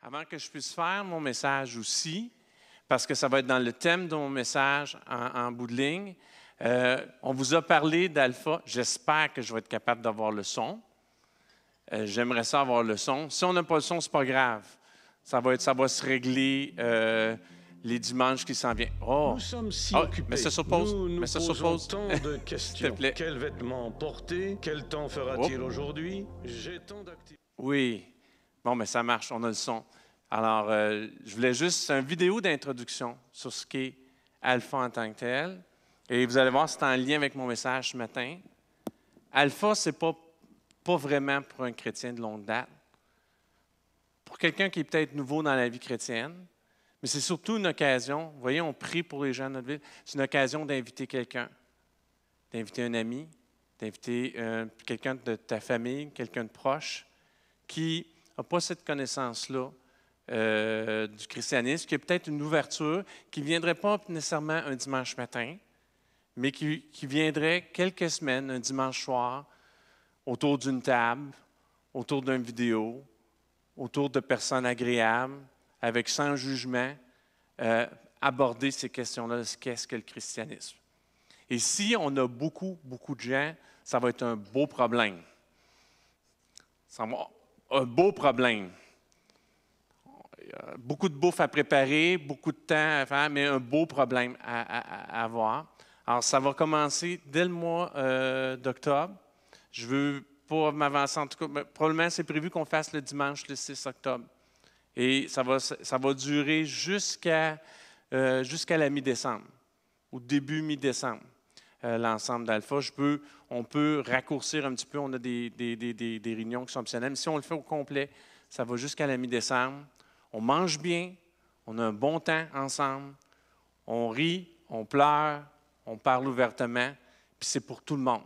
Avant que je puisse faire mon message aussi, parce que ça va être dans le thème de mon message en bout de ligne, on vous a parlé d'Alpha. J'espère que je vais être capable d'avoir le son. J'aimerais ça avoir le son. Si on n'a pas le son, ce n'est pas grave. Ça va se régler les dimanches qui s'en viennent. Oh. Nous sommes si occupés. Mais ça sur pause. Nous posons tant de questions. S'il te plaît. Quels vêtements porter? Quel temps fera-t-il aujourd'hui? J'ai tant d'activités. Oui. Bon, mais ça marche. On a le son. Alors, je voulais juste une vidéo d'introduction sur ce qu'est Alpha en tant que tel. Et vous allez voir, c'est en lien avec mon message ce matin. Alpha, ce n'est pas vraiment pour un chrétien de longue date. Pour quelqu'un qui est peut-être nouveau dans la vie chrétienne, mais c'est surtout une occasion. Vous voyez, on prie pour les gens de notre ville. C'est une occasion d'inviter quelqu'un, d'inviter un ami, d'inviter quelqu'un de ta famille, quelqu'un de proche, qui n'a pas cette connaissance-là du christianisme, qui a peut-être une ouverture, qui ne viendrait pas nécessairement un dimanche matin, mais qui viendrait quelques semaines, un dimanche soir, autour d'une table, autour d'une vidéo, autour de personnes agréables, avec sans jugement, aborder ces questions-là, qu'est-ce que le christianisme. Et si on a beaucoup de gens, ça va être un beau problème. Ça va un beau problème. Beaucoup de bouffe à préparer, beaucoup de temps à faire, mais un beau problème à avoir. Alors, ça va commencer dès le mois d'octobre. Je veux pas m'avancer, en tout cas, mais probablement c'est prévu qu'on fasse le dimanche le 6 octobre. Et ça va durer jusqu'à la mi-décembre, ou début mi-décembre, l'ensemble d'Alpha. On peut raccourcir un petit peu, on a des réunions qui sont optionnelles, mais si on le fait au complet, ça va jusqu'à la mi-décembre. On mange bien, on a un bon temps ensemble, on rit, on pleure, on parle ouvertement, puis c'est pour tout le monde.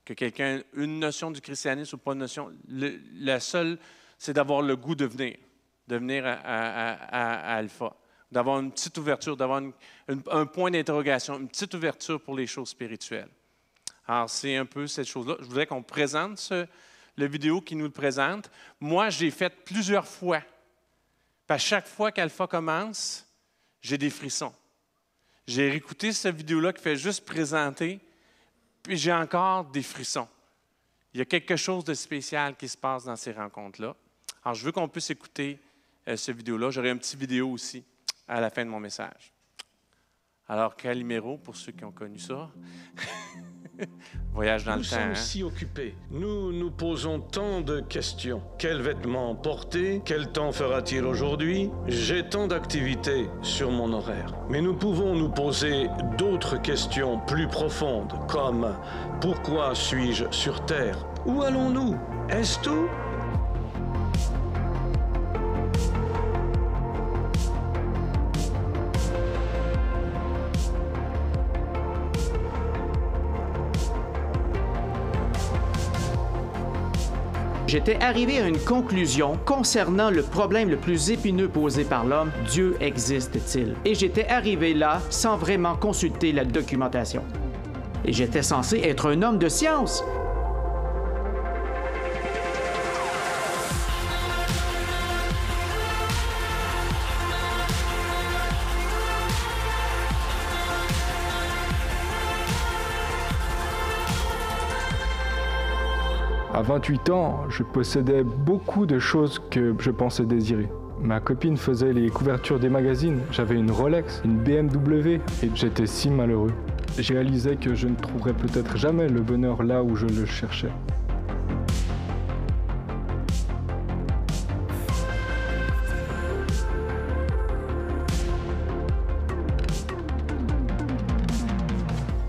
Que quelqu'un ait une notion du christianisme ou pas une notion, la seule, c'est d'avoir le goût de venir à Alpha, d'avoir une petite ouverture, d'avoir un point d'interrogation, une petite ouverture pour les choses spirituelles. Alors, c'est un peu cette chose-là. Je voudrais qu'on présente le vidéo qui nous le présente. Moi, j'ai fait plusieurs fois. Puis à chaque fois qu'Alpha commence, j'ai des frissons. J'ai réécouté cette vidéo-là qui fait juste présenter, puis j'ai encore des frissons. Il y a quelque chose de spécial qui se passe dans ces rencontres-là. Alors, je veux qu'on puisse écouter cette vidéo-là. J'aurai un petit vidéo aussi à la fin de mon message. Alors, Calimero, pour ceux qui ont connu ça. Voyage dans le temps. Nous sommes si occupés. Nous nous posons tant de questions. Quels vêtements porter? Quel temps fera-t-il aujourd'hui? J'ai tant d'activités sur mon horaire. Mais nous pouvons nous poser d'autres questions plus profondes, comme pourquoi suis-je sur Terre? Où allons-nous? Est-ce tout? J'étais arrivé à une conclusion concernant le problème le plus épineux posé par l'homme, Dieu existe-t-il? Et j'étais arrivé là sans vraiment consulter la documentation. Et j'étais censé être un homme de science. À 28 ans, je possédais beaucoup de choses que je pensais désirer. Ma copine faisait les couvertures des magazines, j'avais une Rolex, une BMW et j'étais si malheureux. J'ai réalisé que je ne trouverais peut-être jamais le bonheur là où je le cherchais.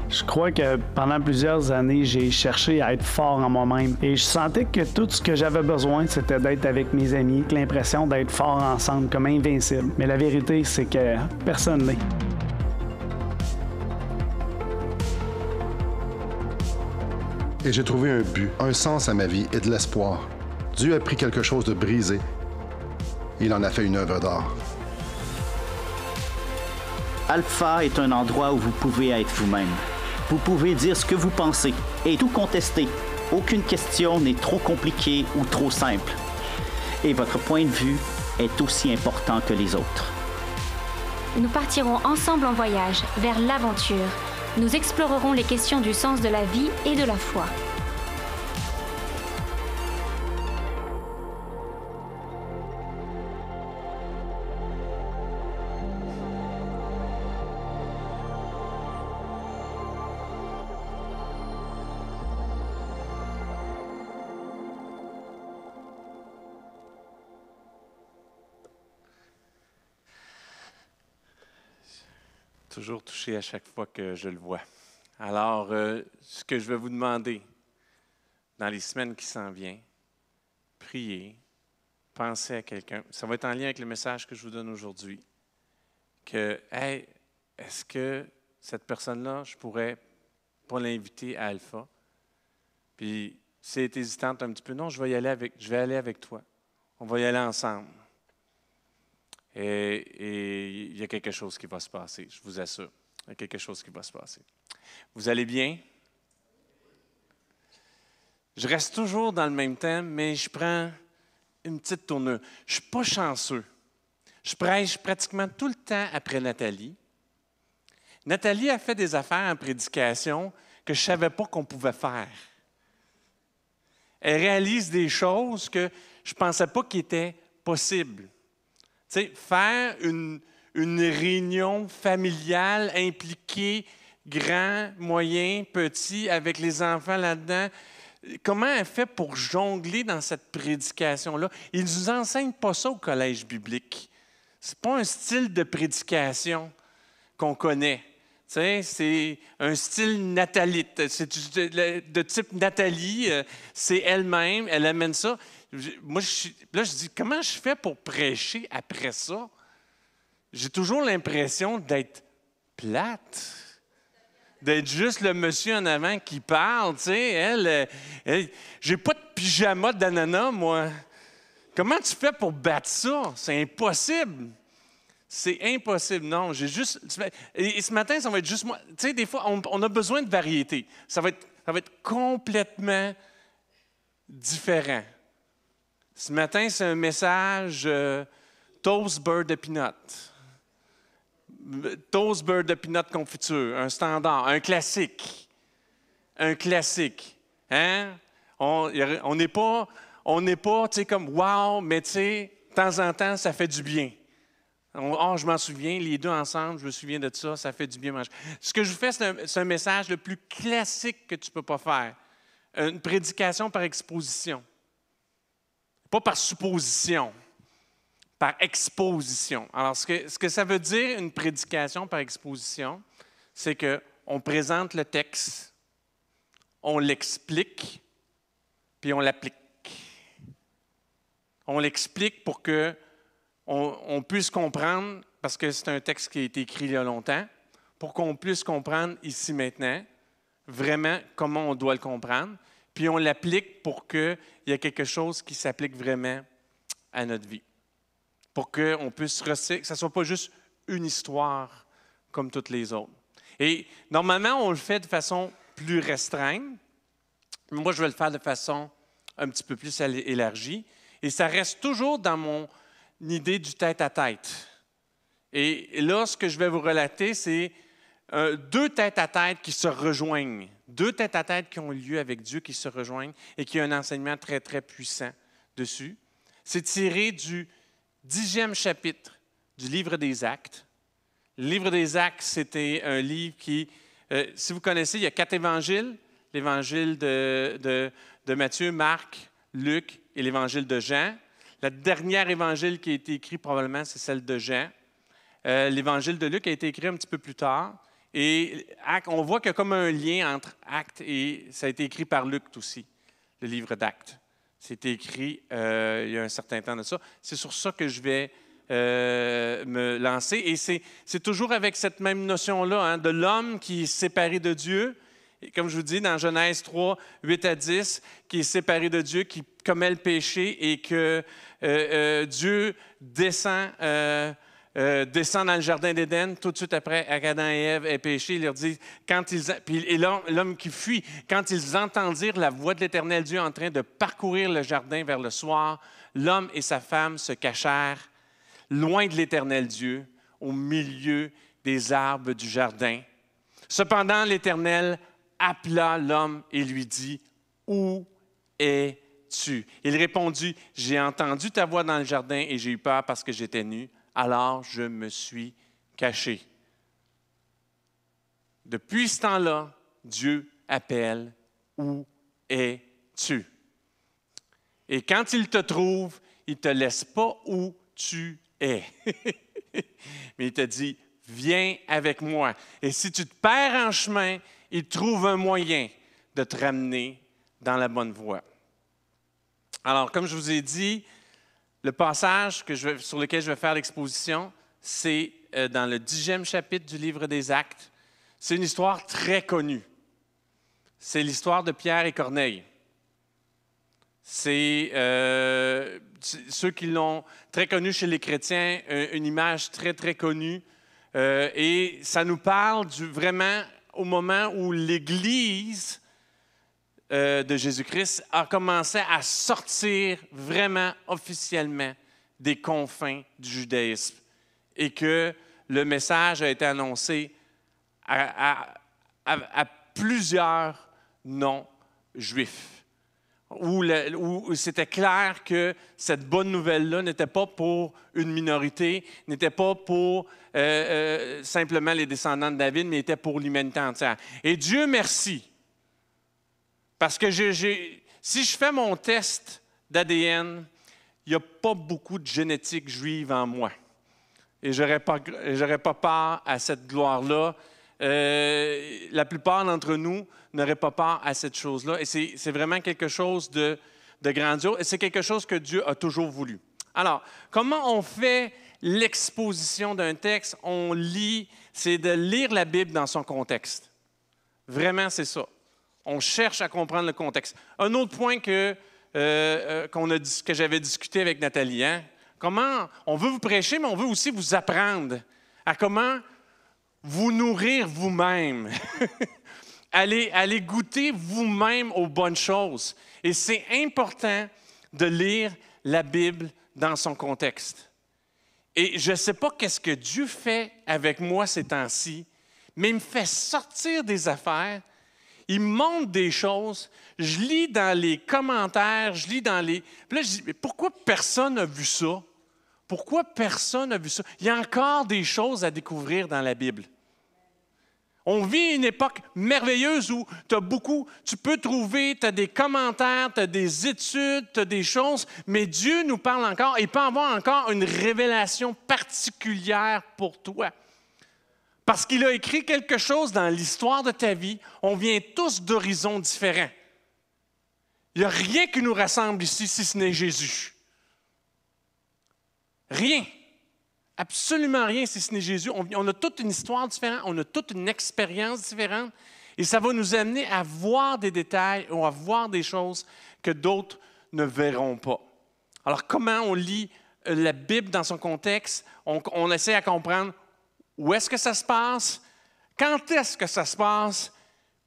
Je crois que pendant plusieurs années, j'ai cherché à être fort en moi-même. Et je sentais que tout ce que j'avais besoin, c'était d'être avec mes amis, l'impression d'être fort ensemble, comme invincible. Mais la vérité, c'est que personne n'est. Et j'ai trouvé un but, un sens à ma vie et de l'espoir. Dieu a pris quelque chose de brisé. Il en a fait une œuvre d'art. Alpha est un endroit où vous pouvez être vous-même. Vous pouvez dire ce que vous pensez et tout contester. Aucune question n'est trop compliquée ou trop simple. et votre point de vue est aussi important que les autres. Nous partirons ensemble en voyage vers l'aventure. Nous explorerons les questions du sens de la vie et de la foi. Toujours touché à chaque fois que je le vois. Alors, ce que je vais vous demander dans les semaines qui s'en viennent, priez, pensez à quelqu'un. Ça va être en lien avec le message que je vous donne aujourd'hui. Que, hey, est-ce que cette personne-là, je pourrais pas l'inviter à Alpha? Puis, si elle est hésitante un petit peu, non, je vais aller avec toi. On va y aller ensemble. Et il y a quelque chose qui va se passer, je vous assure. Il y a quelque chose qui va se passer. Vous allez bien? Je reste toujours dans le même thème, mais je prends une petite tournure. Je ne suis pas chanceux. Je prêche pratiquement tout le temps après Nathalie. Nathalie a fait des affaires en prédication que je ne savais pas qu'on pouvait faire. Elle réalise des choses que je ne pensais pas qu'il était possible. Tu sais, faire une réunion familiale impliquée, grand, moyen, petit, avec les enfants là-dedans. Comment elle fait pour jongler dans cette prédication-là? Ils ne nous enseignent pas ça au collège biblique. Ce n'est pas un style de prédication qu'on connaît. Tu sais, c'est un style nathalite. C'est de type Nathalie. C'est elle-même. Elle amène ça. Moi, je dis, comment je fais pour prêcher après ça? J'ai toujours l'impression d'être plate, d'être juste le monsieur en avant qui parle. Tu sais, elle j'ai pas de pyjama d'ananas, moi. Comment tu fais pour battre ça? C'est impossible. C'est impossible. Non, j'ai juste... Et ce matin, ça va être juste moi. Tu sais, des fois, on a besoin de variété. Ça va être complètement différent. Ce matin, c'est un message toast beurre de peanut. Toast beurre de peanut confiture, un standard, un classique. Un classique. Hein? On n'est pas, tu sais, comme wow, mais tu sais, de temps en temps, ça fait du bien. Je m'en souviens, les deux ensemble, je me souviens de ça fait du bien manger. Ce que je vous fais, c'est un message le plus classique que tu ne peux pas faire. Une prédication par exposition. Pas par supposition, par exposition. Alors, ce que ça veut dire, une prédication par exposition, c'est qu'on présente le texte, on l'explique, puis on l'applique. On l'explique pour qu'on puisse comprendre, parce que c'est un texte qui a été écrit il y a longtemps, pour qu'on puisse comprendre ici maintenant, vraiment comment on doit le comprendre, puis on l'applique pour qu'il y ait quelque chose qui s'applique vraiment à notre vie. Pour qu'on puisse que ça ne soit pas juste une histoire comme toutes les autres. Et normalement, on le fait de façon plus restreinte. Moi, je vais le faire de façon un petit peu plus élargie. Et ça reste toujours dans mon idée du tête-à-tête. Et là, ce que je vais vous relater, c'est deux tête-à-tête qui se rejoignent. Deux tête-à-tête qui ont lieu avec Dieu, qui se rejoignent et qui ont un enseignement très, très puissant dessus. C'est tiré du 10e chapitre du livre des Actes. Le livre des Actes, c'était un livre qui, si vous connaissez, il y a 4 évangiles. L'évangile de Matthieu, Marc, Luc et l'évangile de Jean. La dernière évangile qui a été écrit, probablement, c'est celle de Jean. L'évangile de Luc a été écrit un petit peu plus tard. Et on voit qu'il y a comme un lien entre Actes et ça a été écrit par Luc aussi, le livre d'Actes. C'était écrit il y a un certain temps de ça. C'est sur ça que je vais me lancer. Et c'est toujours avec cette même notion-là, hein, de l'homme qui est séparé de Dieu. Et comme je vous dis, dans Genèse 3, 8 à 10, qui est séparé de Dieu, qui commet le péché et que Dieu descend descend dans le jardin d'Éden, tout de suite après, Adam et Ève aient péché, il leur dit, et l'homme qui fuit, quand ils entendirent la voix de l'Éternel Dieu en train de parcourir le jardin vers le soir, l'homme et sa femme se cachèrent loin de l'Éternel Dieu, au milieu des arbres du jardin. Cependant, l'Éternel appela l'homme et lui dit, « Où es-tu? » Il répondit, « J'ai entendu ta voix dans le jardin et j'ai eu peur parce que j'étais nu. Alors je me suis caché. » Depuis ce temps-là, Dieu appelle, « Où es-tu? » Et quand il te trouve, il ne te laisse pas où tu es. Mais il te dit, « Viens avec moi. » Et si tu te perds en chemin, il trouve un moyen de te ramener dans la bonne voie. Alors, comme je vous ai dit, le passage sur lequel je vais faire l'exposition, c'est dans le 10e chapitre du livre des Actes. C'est une histoire très connue. C'est l'histoire de Pierre et Corneille. C'est ceux qui l'ont très connu chez les chrétiens, une image très, très connue. Et ça nous parle vraiment au moment où l'Église de Jésus-Christ a commencé à sortir vraiment officiellement des confins du judaïsme et que le message a été annoncé à plusieurs non-juifs. Où c'était clair que cette bonne nouvelle-là n'était pas pour une minorité, n'était pas pour simplement les descendants de David, mais était pour l'humanité entière. Et Dieu merci, parce que si je fais mon test d'ADN, il n'y a pas beaucoup de génétique juive en moi. Et je n'aurais pas part à cette gloire-là. La plupart d'entre nous n'auraient pas part à cette chose-là. Et c'est vraiment quelque chose de grandiose. Et c'est quelque chose que Dieu a toujours voulu. Alors, comment on fait l'exposition d'un texte? On lit, c'est de lire la Bible dans son contexte. Vraiment, c'est ça. On cherche à comprendre le contexte. Un autre point que j'avais discuté avec Nathalie, hein? Comment on veut vous prêcher, mais on veut aussi vous apprendre à comment vous nourrir vous-même. Allez goûter vous-même aux bonnes choses. Et c'est important de lire la Bible dans son contexte. Et je ne sais pas qu'est-ce que Dieu fait avec moi ces temps-ci, mais il me fait sortir des affaires, il me montre des choses, je lis dans les commentaires, je lis dans les... Puis là, je dis, mais pourquoi personne n'a vu ça? Pourquoi personne n'a vu ça? Il y a encore des choses à découvrir dans la Bible. On vit une époque merveilleuse où tu peux trouver, tu as des commentaires, tu as des études, tu as des choses, mais Dieu nous parle encore, il peut avoir encore une révélation particulière pour toi. Parce qu'il a écrit quelque chose dans l'histoire de ta vie, on vient tous d'horizons différents. Il n'y a rien qui nous rassemble ici si ce n'est Jésus. Rien. Absolument rien si ce n'est Jésus. On a toute une histoire différente, on a toute une expérience différente et ça va nous amener à voir des détails ou à voir des choses que d'autres ne verront pas. Alors, comment on lit la Bible dans son contexte? On essaie à comprendre où est-ce que ça se passe, quand est-ce que ça se passe,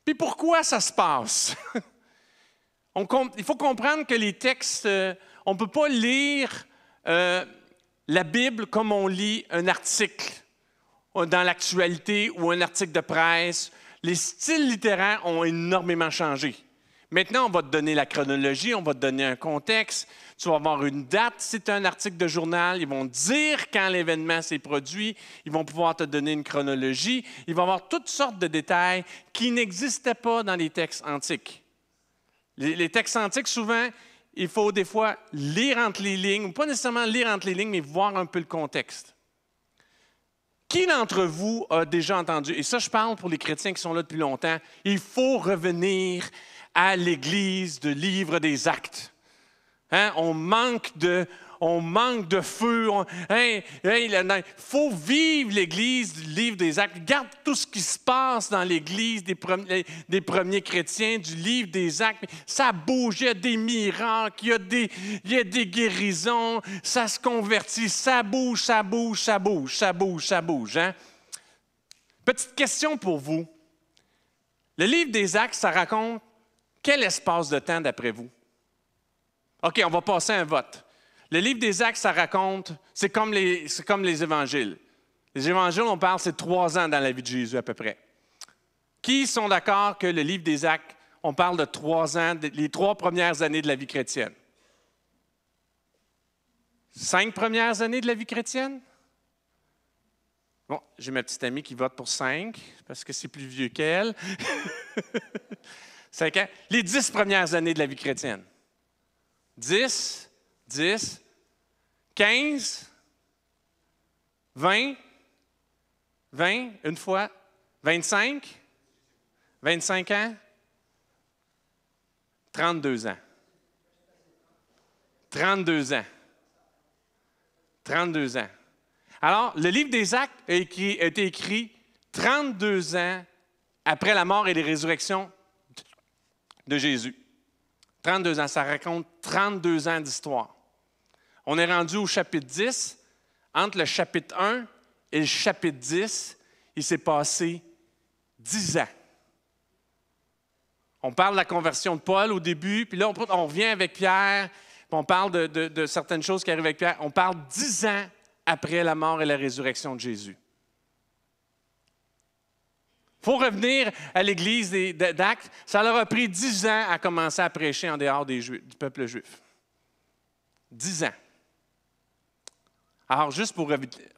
puis pourquoi ça se passe. Il faut comprendre que les textes, on ne peut pas lire la Bible comme on lit un article dans l'actualité ou un article de presse. Les styles littéraires ont énormément changé. Maintenant, on va te donner la chronologie, on va te donner un contexte. Tu vas avoir une date, si c'est un article de journal. Ils vont te dire quand l'événement s'est produit. Ils vont pouvoir te donner une chronologie. Ils vont avoir toutes sortes de détails qui n'existaient pas dans les textes antiques. Les textes antiques, souvent, il faut des fois lire entre les lignes, ou pas nécessairement lire entre les lignes, mais voir un peu le contexte. Qui d'entre vous a déjà entendu, et ça je parle pour les chrétiens qui sont là depuis longtemps, il faut revenir à l'Église de Livre des Actes. Hein? On manque on manque de feu. Il faut vivre l'Église du livre des Actes. Regarde tout ce qui se passe dans l'Église des premiers chrétiens du livre des Actes. Ça bouge, il y a des miracles, il y a des guérisons, ça se convertit, ça bouge, ça bouge, ça bouge, ça bouge, ça bouge. Hein? Petite question pour vous. Le livre des Actes, ça raconte quel espace de temps d'après vous? OK, on va passer à un vote. Le livre des Actes, ça raconte, c'est comme les évangiles. Les évangiles, on parle, c'est 3 ans dans la vie de Jésus à peu près. Qui sont d'accord que le livre des Actes, on parle de 3 ans, les 3 premières années de la vie chrétienne? 5 premières années de la vie chrétienne? Bon, j'ai ma petite amie qui vote pour 5, parce que c'est plus vieux qu'elle. 5 ans. Les 10 premières années de la vie chrétienne. 10, 15, 20, une fois, 25 ans, 32 ans. 32 ans. 32 ans. Alors, le livre des Actes a été écrit 32 ans après la mort et la résurrection de Jésus. 32 ans, ça raconte 32 ans d'histoire. On est rendu au chapitre 10. Entre le chapitre 1 et le chapitre 10, il s'est passé 10 ans. On parle de la conversion de Paul au début, puis là, on revient avec Pierre, puis on parle de certaines choses qui arrivent avec Pierre. On parle 10 ans après la mort et la résurrection de Jésus. Il faut revenir à l'Église d'Actes. Ça leur a pris 10 ans à commencer à prêcher en dehors du peuple juif. 10 ans. Alors, juste pour...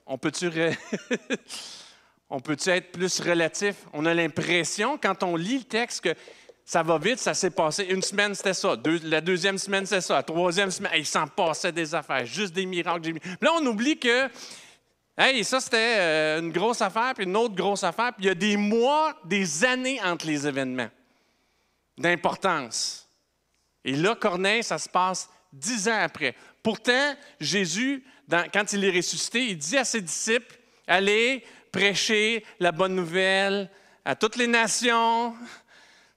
On peut-tu être plus relatif? On a l'impression, quand on lit le texte, que ça va vite, ça s'est passé. Une semaine, c'était ça. La deuxième semaine, c'était ça. La troisième semaine, il s'en passait des affaires, juste des miracles. Là, on oublie que ça, c'était une grosse affaire, puis une autre grosse affaire. Puis il y a des mois, des années entre les événements d'importance. Et là, Corneille, ça se passe 10 ans après. Pourtant, Jésus, quand il est ressuscité, il dit à ses disciples, « Allez prêcher la bonne nouvelle à toutes les nations,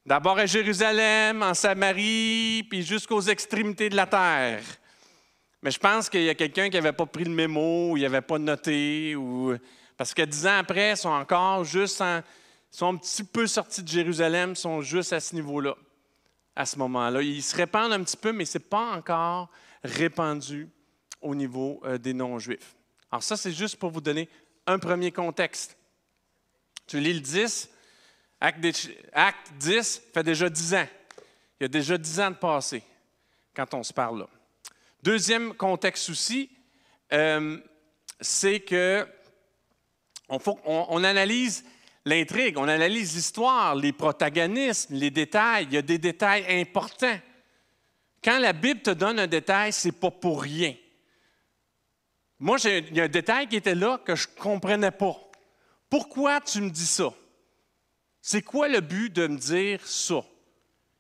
d'abord à Jérusalem, en Samarie, puis jusqu'aux extrémités de la terre. » Mais je pense qu'il y a quelqu'un qui n'avait pas pris le mémo, ou il n'avait pas noté, parce que 10 ans après, ils sont encore juste ils sont un petit peu sortis de Jérusalem, ils sont juste à ce niveau-là, à ce moment-là. Ils se répandent un petit peu, mais ce n'est pas encore répandu au niveau des non-juifs. Alors ça, c'est juste pour vous donner un premier contexte. Tu lis le 10, Acte 10 fait déjà 10 ans. Il y a déjà 10 ans de passé quand on se parle là. Deuxième contexte aussi, c'est que on analyse l'intrigue, on analyse l'histoire, les protagonistes, les détails. Il y a des détails importants. Quand la Bible te donne un détail, ce n'est pas pour rien. Moi, il y a un détail qui était là que je ne comprenais pas. Pourquoi tu me dis ça? C'est quoi le but de me dire ça?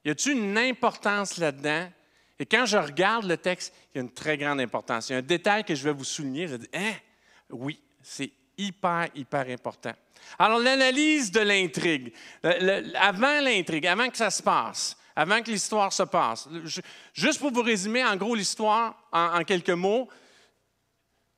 Y a-t-il une importance là-dedans? Et quand je regarde le texte, il y a une très grande importance. Il y a un détail que je vais vous souligner. Je dis, oui, c'est hyper, hyper important. Alors, l'analyse de l'intrigue. Avant l'intrigue, avant que ça se passe, avant que l'histoire se passe. Juste pour vous résumer, en gros, l'histoire en quelques mots.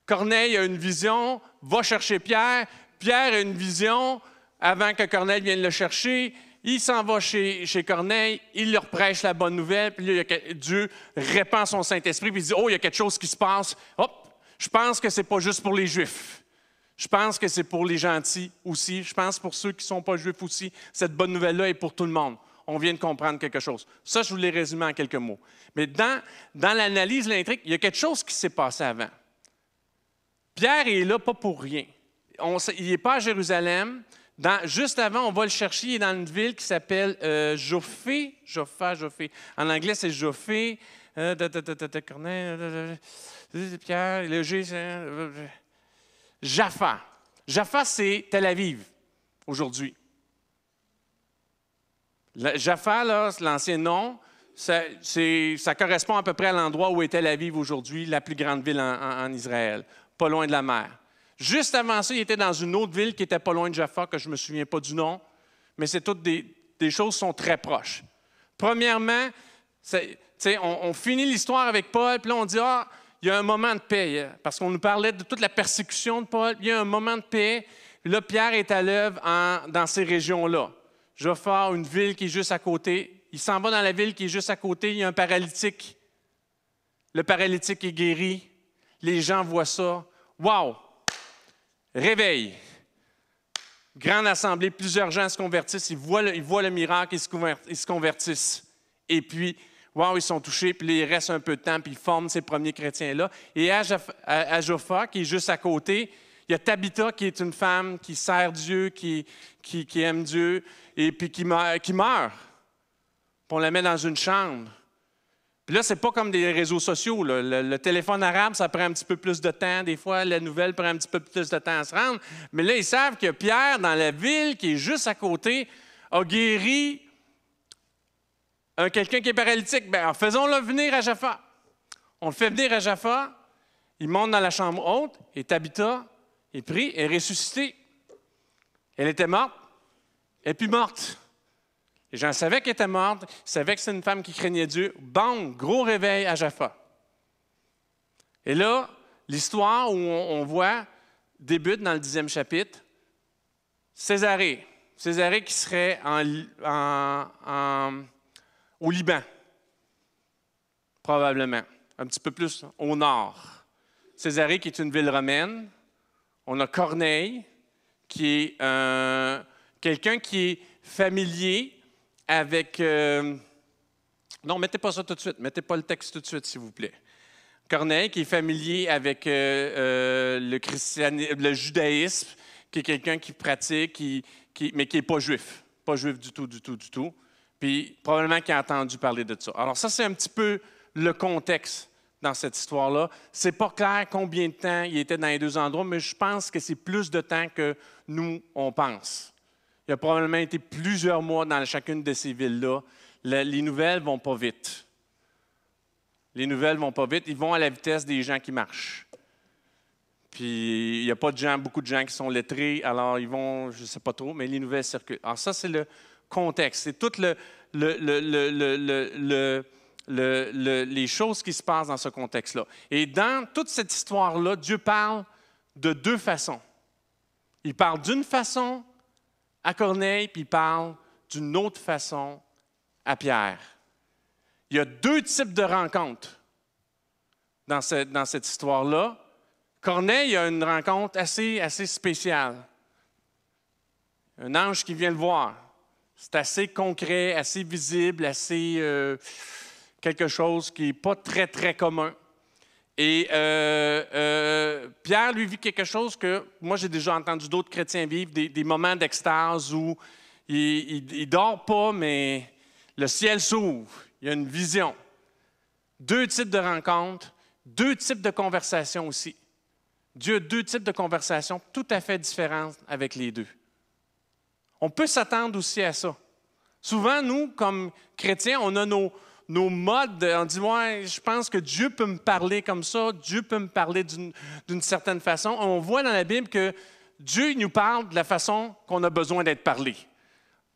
Corneille a une vision, va chercher Pierre. Pierre a une vision avant que Corneille vienne le chercher. Il s'en va chez Corneille, il leur prêche la bonne nouvelle, puis là, Dieu répand son Saint-Esprit, puis il dit, « Oh, il y a quelque chose qui se passe. Hop, je pense que ce n'est pas juste pour les Juifs. Je pense que c'est pour les gentils aussi. Je pense pour ceux qui ne sont pas Juifs aussi. Cette bonne nouvelle-là est pour tout le monde. On vient de comprendre quelque chose. » Ça, je vous l'ai résumé en quelques mots. Mais dans l'analyse de l'intrigue, il y a quelque chose qui s'est passé avant. Pierre est là pas pour rien. Il n'est pas à Jérusalem. Juste avant, on va le chercher, il est dans une ville qui s'appelle Jophé. En anglais, c'est Jophé. Corneille, Pierre, Jaffa. Jaffa, c'est Tel Aviv, aujourd'hui. Jaffa, là, c'est l'ancien nom. ça correspond à peu près à l'endroit où est Tel Aviv aujourd'hui, la plus grande ville en Israël, pas loin de la mer. Juste avant ça, il était dans une autre ville qui était pas loin de Jaffa, que je ne me souviens pas du nom, mais c'est toutes des choses qui sont très proches. Premièrement, on finit l'histoire avec Paul, puis là on dit, il y a un moment de paix, parce qu'on nous parlait de toute la persécution de Paul, il y a un moment de paix, puis là Pierre est à l'œuvre dans ces régions-là. Jaffa, une ville qui est juste à côté, il s'en va dans la ville qui est juste à côté, il y a un paralytique. Le paralytique est guéri, les gens voient ça. Wow! Réveil! Grande assemblée, plusieurs gens se convertissent, ils voient le miracle, ils se convertissent. Et puis, wow, ils sont touchés, puis là, il reste un peu de temps, puis ils forment ces premiers chrétiens-là. Et à Jaffa, qui est juste à côté, il y a Tabitha, qui est une femme qui sert Dieu, qui aime Dieu, et puis qui meurt. Puis on la met dans une chambre. Puis là, c'est pas comme des réseaux sociaux. Là. Le téléphone arabe, ça prend un petit peu plus de temps. Des fois, la nouvelle prend un petit peu plus de temps à se rendre. Mais là, ils savent que Pierre, dans la ville qui est juste à côté, a guéri quelqu'un qui est paralytique. Bien, faisons-le venir à Jaffa. On le fait venir à Jaffa. Il monte dans la chambre haute et Tabitha est pris et ressuscitée. Elle était morte. Et puis morte. Les gens savaient qu'elle était morte, ils savaient que c'est une femme qui craignait Dieu. Bang! Gros réveil à Jaffa. Et là, l'histoire où on voit débute dans le 10e chapitre. Césarée. Césarée qui serait au Liban, probablement. Un petit peu plus au nord. Césarée qui est une ville romaine. On a Corneille, qui est quelqu'un qui est familier avec... Non, mettez pas ça tout de suite. Mettez pas le texte tout de suite, s'il vous plaît. Corneille, qui est familier avec le judaïsme, qui est quelqu'un qui pratique, mais qui n'est pas juif. Pas juif du tout. Puis probablement qui a entendu parler de ça. Alors ça, c'est un petit peu le contexte dans cette histoire-là. C'est pas clair combien de temps il était dans les deux endroits, mais je pense que c'est plus de temps que nous, on pense. Il a probablement été plusieurs mois dans chacune de ces villes-là. Les nouvelles ne vont pas vite. Les nouvelles ne vont pas vite. Ils vont à la vitesse des gens qui marchent. Puis, il n'y a pas beaucoup de gens qui sont lettrés, alors ils vont, je ne sais pas trop, mais les nouvelles circulent. Alors ça, c'est le contexte. C'est toutes les choses qui se passent dans ce contexte-là. Et dans toute cette histoire-là, Dieu parle de deux façons. Il parle d'une façon à Corneille, puis il parle d'une autre façon à Pierre. Il y a deux types de rencontres dans cette histoire-là. Corneille a une rencontre assez spéciale. Un ange qui vient le voir. C'est assez concret, assez visible, assez quelque chose qui n'est pas très, très commun. Et Pierre, lui, vit quelque chose que moi, j'ai déjà entendu d'autres chrétiens vivre, des moments d'extase où il ne dort pas, mais le ciel s'ouvre. Il y a une vision. Deux types de rencontres, deux types de conversations aussi. Dieu a deux types de conversations tout à fait différentes avec les deux. On peut s'attendre aussi à ça. Souvent, nous, comme chrétiens, on a nos modes, on dit, ouais, je pense que Dieu peut me parler comme ça, Dieu peut me parler d'une certaine façon. On voit dans la Bible que Dieu nous parle de la façon qu'on a besoin d'être parlé.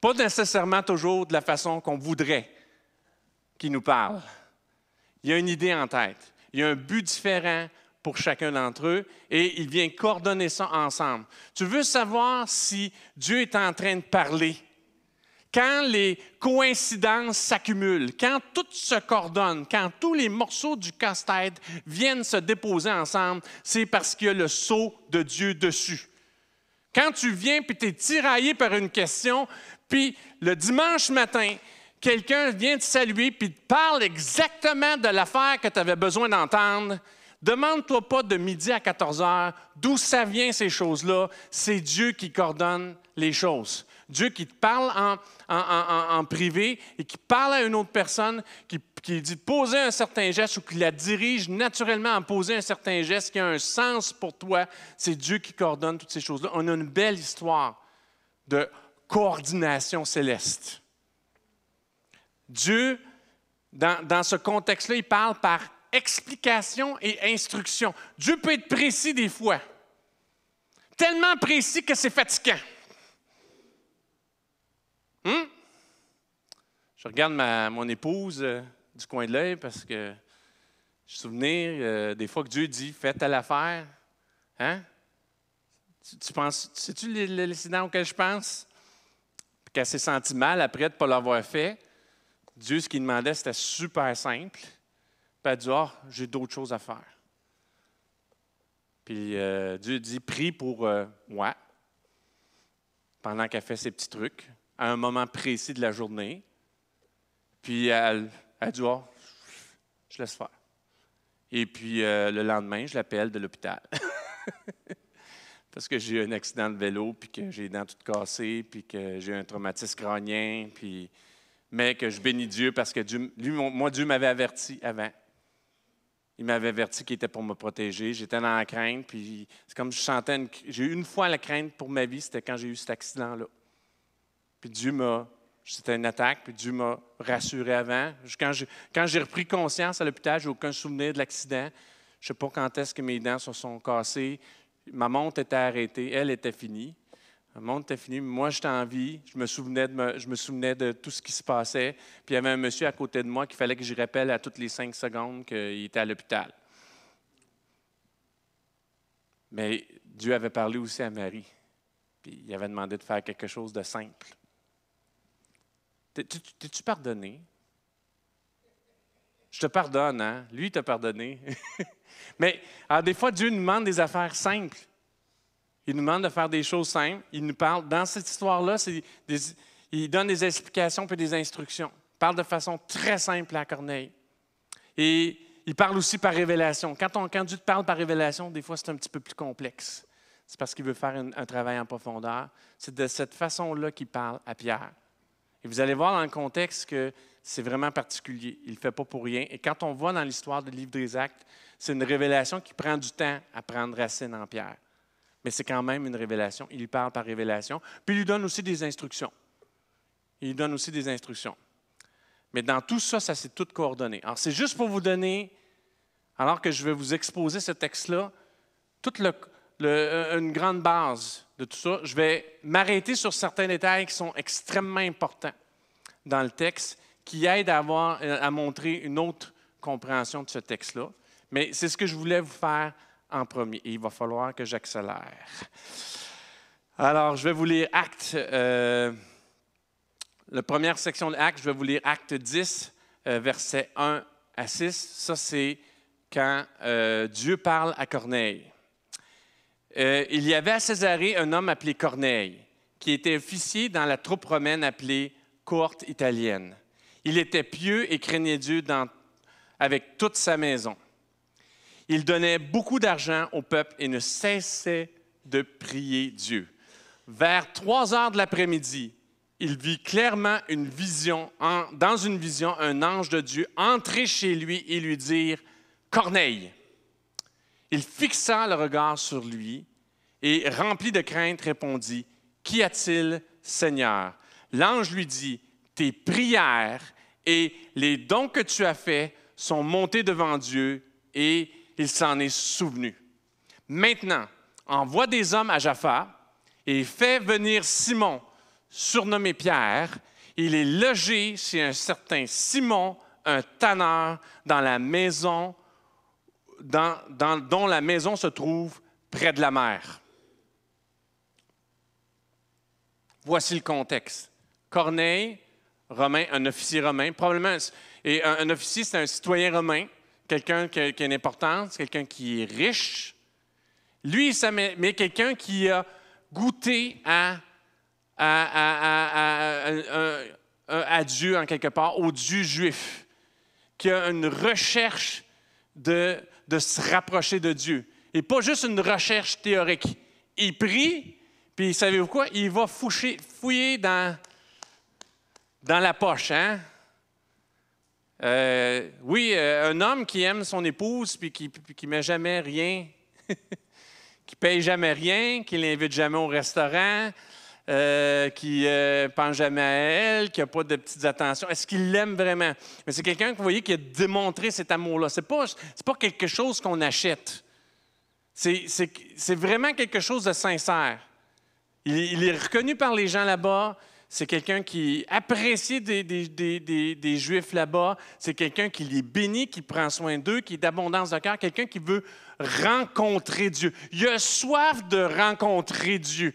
Pas nécessairement toujours de la façon qu'on voudrait qu'il nous parle. Il y a une idée en tête. Il y a un but différent pour chacun d'entre eux et il vient coordonner ça ensemble. Tu veux savoir si Dieu est en train de parler? Quand les coïncidences s'accumulent, quand tout se coordonne, quand tous les morceaux du casse-tête viennent se déposer ensemble, c'est parce qu'il y a le sceau de Dieu dessus. Quand tu viens puis tu es tiraillé par une question, puis le dimanche matin, quelqu'un vient te saluer puis te parle exactement de l'affaire que tu avais besoin d'entendre, demande-toi pas de midi à 14 heures d'où ça vient ces choses-là. C'est Dieu qui coordonne les choses. Dieu qui te parle en privé et qui parle à une autre personne, qui dit de poser un certain geste ou qui la dirige naturellement à poser un certain geste qui a un sens pour toi. C'est Dieu qui coordonne toutes ces choses-là. On a une belle histoire de coordination céleste. Dieu dans ce contexte-là, il parle par explication et instruction. Dieu peut être précis des fois. Tellement précis que c'est fatigant. Je regarde mon épouse du coin de l'œil parce que je me souviens des fois que Dieu dit « fais telle affaire ». Hein? Tu penses, sais-tu l'incident auquel je pense? Puis qu'elle s'est sentie mal après de ne pas l'avoir fait. Dieu, ce qu'il demandait, c'était super simple. Puis elle dit « ah, j'ai d'autres choses à faire ». Puis Dieu dit « prie pour moi ». Pendant qu'elle fait ses petits trucs, à un moment précis de la journée. Puis elle dit « ah, je laisse faire ». Et puis le lendemain, je l'appelle de l'hôpital. Parce que j'ai eu un accident de vélo, puis que j'ai les dents toutes cassées, puis que j'ai un traumatisme crânien, mais que je bénis Dieu parce que Dieu m'avait averti avant. Il m'avait averti qu'il était pour me protéger. J'étais dans la crainte, puis c'est comme je sentais j'ai eu une fois la crainte pour ma vie, c'était quand j'ai eu cet accident-là. Puis c'était une attaque, puis Dieu m'a rassuré avant. Quand j'ai repris conscience à l'hôpital, je n'ai aucun souvenir de l'accident. Je ne sais pas quand est-ce que mes dents se sont cassées. Ma montre était arrêtée, elle était finie. Ma montre était finie, moi j'étais en vie. Je me souvenais de tout ce qui se passait. Puis il y avait un monsieur à côté de moi qu'il fallait que je rappelle à toutes les 5 secondes qu'il était à l'hôpital. Mais Dieu avait parlé aussi à Marie. Puis il avait demandé de faire quelque chose de simple. T'es-tu pardonné? Je te pardonne, hein? Lui, il t'a pardonné. Mais alors, des fois, Dieu nous demande des affaires simples. Il nous demande de faire des choses simples. Il nous parle, dans cette histoire-là, il donne des explications et des instructions. Il parle de façon très simple à Corneille. Et il parle aussi par révélation. Quand Dieu te parle par révélation, des fois, c'est un petit peu plus complexe. C'est parce qu'il veut faire un travail en profondeur. C'est de cette façon-là qu'il parle à Pierre. Et vous allez voir dans le contexte que c'est vraiment particulier. Il ne le fait pas pour rien. Et quand on voit dans l'histoire du livre des Actes, c'est une révélation qui prend du temps à prendre racine en Pierre. Mais c'est quand même une révélation. Il lui parle par révélation. Puis il lui donne aussi des instructions. Il lui donne aussi des instructions. Mais dans tout ça, ça s'est tout coordonné. Alors, c'est juste pour vous donner, alors que je vais vous exposer ce texte-là, toute une grande base de tout ça. Je vais m'arrêter sur certains détails qui sont extrêmement importants dans le texte, qui aident à montrer une autre compréhension de ce texte-là. Mais c'est ce que je voulais vous faire en premier. Et il va falloir que j'accélère. Alors, je vais vous lire Actes, la première section de Actes, je vais vous lire Actes 10, versets 1 à 6. Ça, c'est quand Dieu parle à Corneille. Il y avait à Césarée un homme appelé Corneille, qui était officier dans la troupe romaine appelée cohorte italienne. Il était pieux et craignait Dieu avec toute sa maison. Il donnait beaucoup d'argent au peuple et ne cessait de prier Dieu. Vers 3 heures de l'après-midi, il vit clairement dans une vision, un ange de Dieu entrer chez lui et lui dire « Corneille ». Il fixa le regard sur lui et, rempli de crainte, répondit « Qu'y a-t-il, Seigneur ?» L'ange lui dit « Tes prières et les dons que tu as faits sont montés devant Dieu et il s'en est souvenu. Maintenant, envoie des hommes à Jaffa et fais venir Simon, surnommé Pierre. Il est logé chez un certain Simon, un tanneur, dans la maison dont la maison se trouve près de la mer. » Voici le contexte. Corneille, romain, un officier romain, probablement, et un officier, c'est un citoyen romain, quelqu'un qui a une importance, quelqu'un qui est riche. Lui, mais quelqu'un qui a goûté à Dieu, en quelque part, au Dieu juif, qui a une recherche de se rapprocher de Dieu. Et pas juste une recherche théorique. Il prie, puis savez-vous quoi? Il va fouiller dans la poche, hein? Un homme qui aime son épouse puis qui ne met jamais rien, qui ne paye jamais rien, qui ne l'invite jamais au restaurant, qui pense jamais à elle, qui n'a pas de petites attentions. Est-ce qu'il l'aime vraiment? Mais c'est quelqu'un que vous voyez qui a démontré cet amour-là. Ce n'est pas quelque chose qu'on achète. C'est vraiment quelque chose de sincère. Il est reconnu par les gens là-bas. C'est quelqu'un qui est apprécié des Juifs là-bas. C'est quelqu'un qui les bénit, qui prend soin d'eux, qui est d'abondance de cœur. Quelqu'un qui veut rencontrer Dieu. Il a soif de rencontrer Dieu.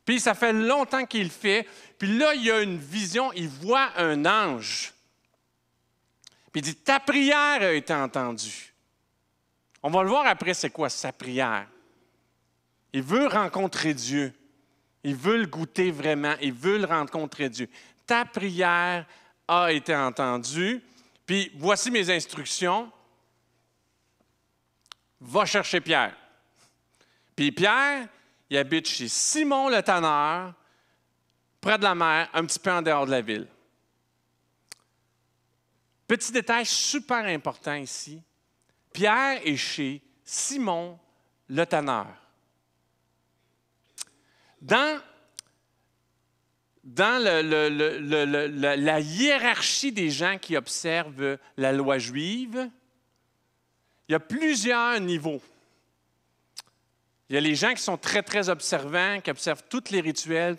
Puis ça fait longtemps qu'il le fait. Puis là, il a une vision. Il voit un ange. Puis il dit, ta prière a été entendue. On va le voir après, c'est quoi sa prière. Il veut rencontrer Dieu. Il veut le goûter vraiment. Il veut le rencontrer Dieu. Ta prière a été entendue. Puis voici mes instructions. Va chercher Pierre. Puis Pierre, il habite chez Simon le tanneur, près de la mer, un petit peu en dehors de la ville. Petit détail super important ici. Pierre est chez Simon le tanneur. Dans la hiérarchie des gens qui observent la loi juive, il y a plusieurs niveaux. Il y a les gens qui sont très, très observants, qui observent tous les rituels,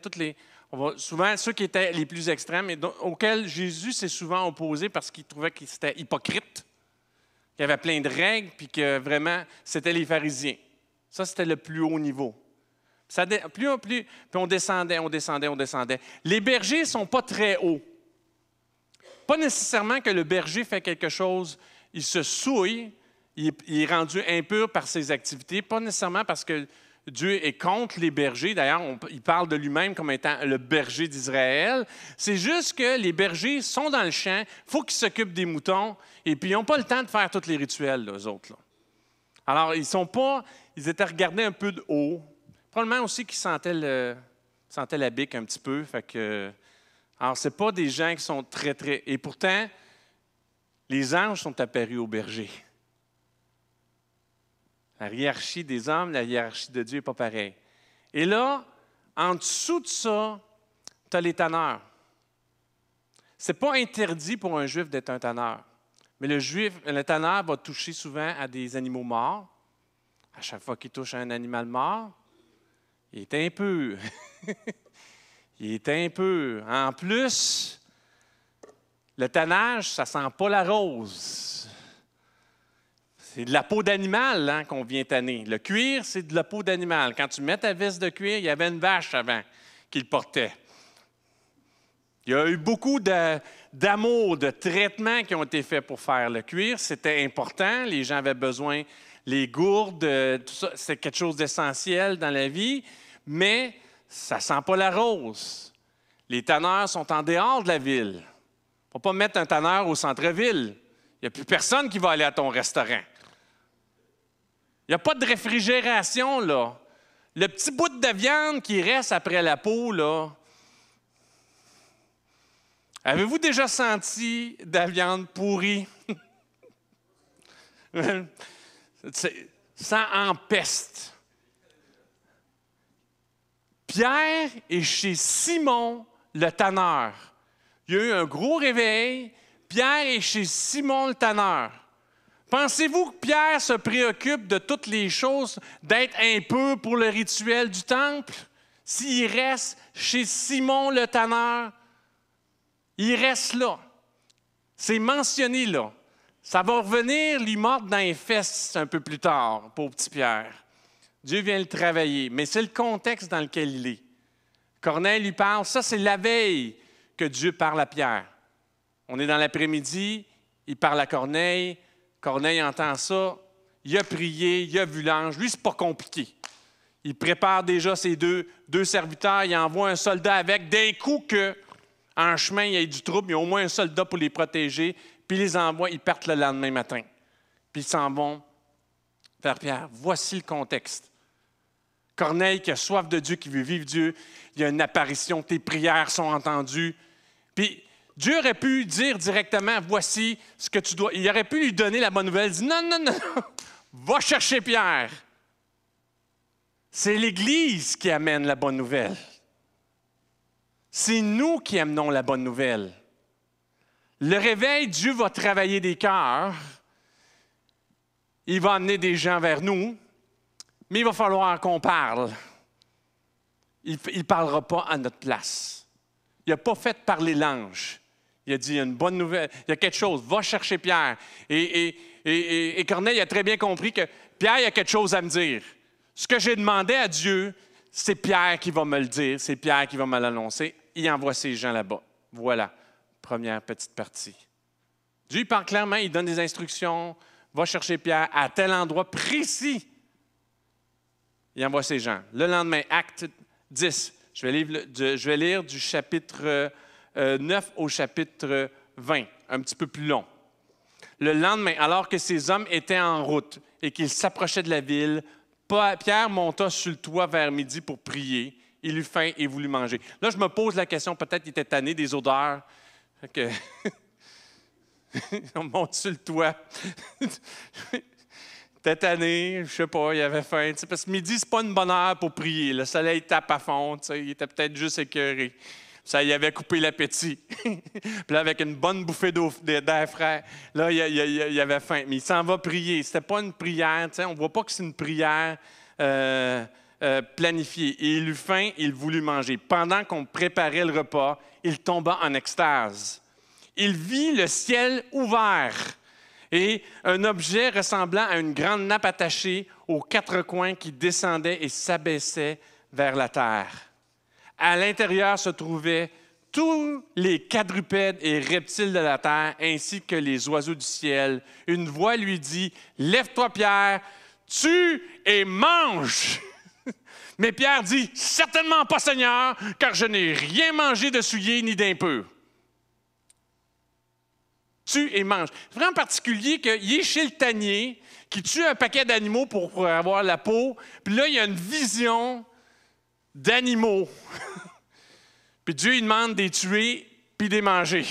souvent ceux qui étaient les plus extrêmes, et auxquels Jésus s'est souvent opposé parce qu'il trouvait qu'ils étaient hypocrites, qu'il y avait plein de règles, puis que vraiment, c'était les pharisiens. Ça, c'était le plus haut niveau. Puis on descendait. Les bergers ne sont pas très hauts. Pas nécessairement que le berger fait quelque chose, il se souille, il est rendu impur par ses activités, pas nécessairement parce que Dieu est contre les bergers. D'ailleurs, il parle de lui-même comme étant le berger d'Israël. C'est juste que les bergers sont dans le champ, il faut qu'ils s'occupent des moutons, et puis ils n'ont pas le temps de faire tous les rituels, là, eux autres. Là. Alors, ils étaient regardés un peu de haut. Probablement aussi qu'ils sentaient la bique un petit peu. Fait que, alors, ce n'est pas des gens qui sont très, très... Et pourtant, les anges sont apparus aux bergers. La hiérarchie des hommes, la hiérarchie de Dieu n'est pas pareille. Et là, en dessous de ça, tu as les tanneurs. Ce n'est pas interdit pour un Juif d'être un tanneur. Mais le tanneur va toucher souvent à des animaux morts. À chaque fois qu'il touche à un animal mort, il est impur. Il est impur. En plus, le tannage, ça ne sent pas la rose. C'est de la peau d'animal qu'on vient tanner. Le cuir, c'est de la peau d'animal. Quand tu mets ta veste de cuir, il y avait une vache avant qui le portait. Il y a eu beaucoup d'amour, de traitements qui ont été faits pour faire le cuir. C'était important. Les gens avaient besoin, les gourdes, tout ça, c'est quelque chose d'essentiel dans la vie. Mais ça ne sent pas la rose. Les tanneurs sont en dehors de la ville. Il ne faut pas mettre un tanneur au centre-ville. Il n'y a plus personne qui va aller à ton restaurant. Il n'y a pas de réfrigération, là. Le petit bout de viande qui reste après la peau, là. Avez-vous déjà senti de la viande pourrie? Ça empeste. Pierre est chez Simon le tanneur. Il y a eu un gros réveil. Pierre est chez Simon le tanneur. Pensez-vous que Pierre se préoccupe de toutes les choses, d'être impur pour le rituel du temple? S'il reste chez Simon le tanneur, il reste là. C'est mentionné là. Ça va revenir lui mordre dans les fesses un peu plus tard, pauvre petit Pierre. Dieu vient le travailler, mais c'est le contexte dans lequel il est. Corneille lui parle, ça c'est la veille que Dieu parle à Pierre. On est dans l'après-midi, il parle à Corneille, Corneille entend ça, il a prié, il a vu l'ange. Lui, c'est pas compliqué. Il prépare déjà ses deux serviteurs, il envoie un soldat avec, d'un coup qu'en chemin, il y a du trouble, il y a au moins un soldat pour les protéger, puis il les envoie, ils partent le lendemain matin. Puis ils s'en vont vers Pierre. Voici le contexte. Corneille qui a soif de Dieu, qui veut vivre Dieu, il y a une apparition, tes prières sont entendues. Puis Dieu aurait pu dire directement, voici ce que tu dois. Il aurait pu lui donner la bonne nouvelle. Il dit, non, va chercher Pierre. C'est l'Église qui amène la bonne nouvelle. C'est nous qui amenons la bonne nouvelle. Le réveil, Dieu va travailler des cœurs. Il va amener des gens vers nous, mais il va falloir qu'on parle. Il ne parlera pas à notre place. Il n'a pas fait parler l'ange. Il a dit, il y a une bonne nouvelle, il y a quelque chose, va chercher Pierre. Et Corneille a très bien compris que Pierre, il y a quelque chose à me dire. Ce que j'ai demandé à Dieu, c'est Pierre qui va me le dire, c'est Pierre qui va me l'annoncer. Il envoie ces gens là-bas. Voilà, première petite partie. Dieu parle clairement, il donne des instructions, va chercher Pierre à tel endroit précis. Il envoie ces gens. Le lendemain, acte 10, je vais lire du chapitre 9 au chapitre 20, un petit peu plus long. Le lendemain, alors que ces hommes étaient en route et qu'ils s'approchaient de la ville, Pierre monta sur le toit vers midi pour prier. Il eut faim et voulut manger. Là, je me pose la question, peut-être qu'il était tanné des odeurs. On monte sur le toit. Il était tanné, je ne sais pas, il avait faim. Parce que midi, ce n'est pas une bonne heure pour prier. Le soleil tape à fond, il était peut-être juste écœuré. Ça y avait coupé l'appétit. Puis là, avec une bonne bouffée d'air frais, là, il avait faim. Mais il s'en va prier. Ce n'était pas une prière. On ne voit pas que c'est une prière planifiée. Et il eut faim, il voulut manger. Pendant qu'on préparait le repas, il tomba en extase. Il vit le ciel ouvert et un objet ressemblant à une grande nappe attachée aux quatre coins qui descendait et s'abaissait vers la terre. À l'intérieur se trouvaient tous les quadrupèdes et reptiles de la terre, ainsi que les oiseaux du ciel. Une voix lui dit, « Lève-toi, Pierre, tue et mange! » Mais Pierre dit, « Certainement pas, Seigneur, car je n'ai rien mangé de souillé ni d'impur. » Tue et mange. C'est vraiment particulier qu'il est chez le tannier, qui tue un paquet d'animaux pour avoir la peau, puis là, il y a une vision d'animaux. Puis Dieu, il demande de les tuer puis de les manger.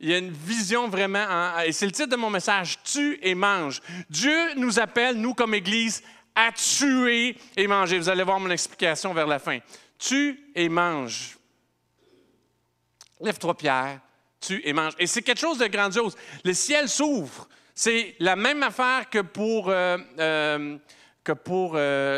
Il y a une vision vraiment, et c'est le titre de mon message, « Tue et mange ». Dieu nous appelle, nous comme Église, à tuer et manger. Vous allez voir mon explication vers la fin. Tue et mange. Lève-toi, Pierre, tue et mange. Et c'est quelque chose de grandiose. Le ciel s'ouvre. C'est la même affaire que pour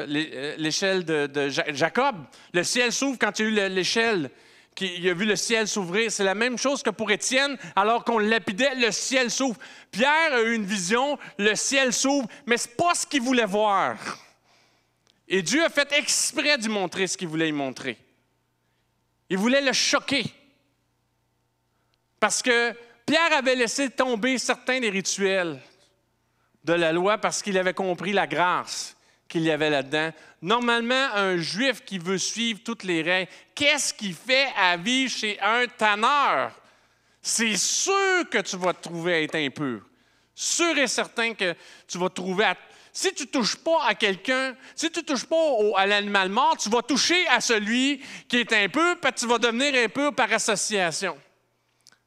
l'échelle de Jacob. Le ciel s'ouvre quand il y a eu l'échelle, il a vu le ciel s'ouvrir. C'est la même chose que pour Étienne, alors qu'on le lapidait, le ciel s'ouvre. Pierre a eu une vision, le ciel s'ouvre, mais ce n'est pas ce qu'il voulait voir. Et Dieu a fait exprès d'y montrer ce qu'il voulait y montrer. Il voulait le choquer. Parce que Pierre avait laissé tomber certains des rituels de la loi parce qu'il avait compris la grâce qu'il y avait là-dedans. Normalement, un Juif qui veut suivre toutes les règles, qu'est-ce qu'il fait à vivre chez un tanneur? C'est sûr que tu vas te trouver à être impur. Sûr et certain que tu vas te trouver à... Si tu ne touches pas à quelqu'un, si tu ne touches pas à l'animal mort, tu vas toucher à celui qui est impur, puis tu vas devenir impur par association.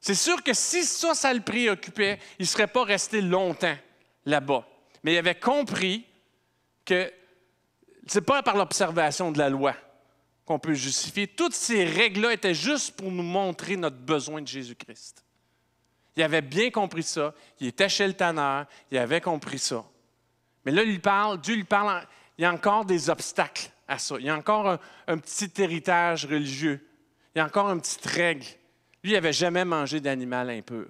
C'est sûr que si ça le préoccupait, il ne serait pas resté longtemps là-bas. Mais il avait compris que ce n'est pas par l'observation de la loi qu'on peut justifier. Toutes ces règles-là étaient juste pour nous montrer notre besoin de Jésus-Christ. Il avait bien compris ça. Il était chez le tanneur. Il avait compris ça. Mais là, Dieu lui parle, il y a encore des obstacles à ça. Il y a encore un petit héritage religieux. Il y a encore une petite règle. Lui, il n'avait jamais mangé d'animal impur.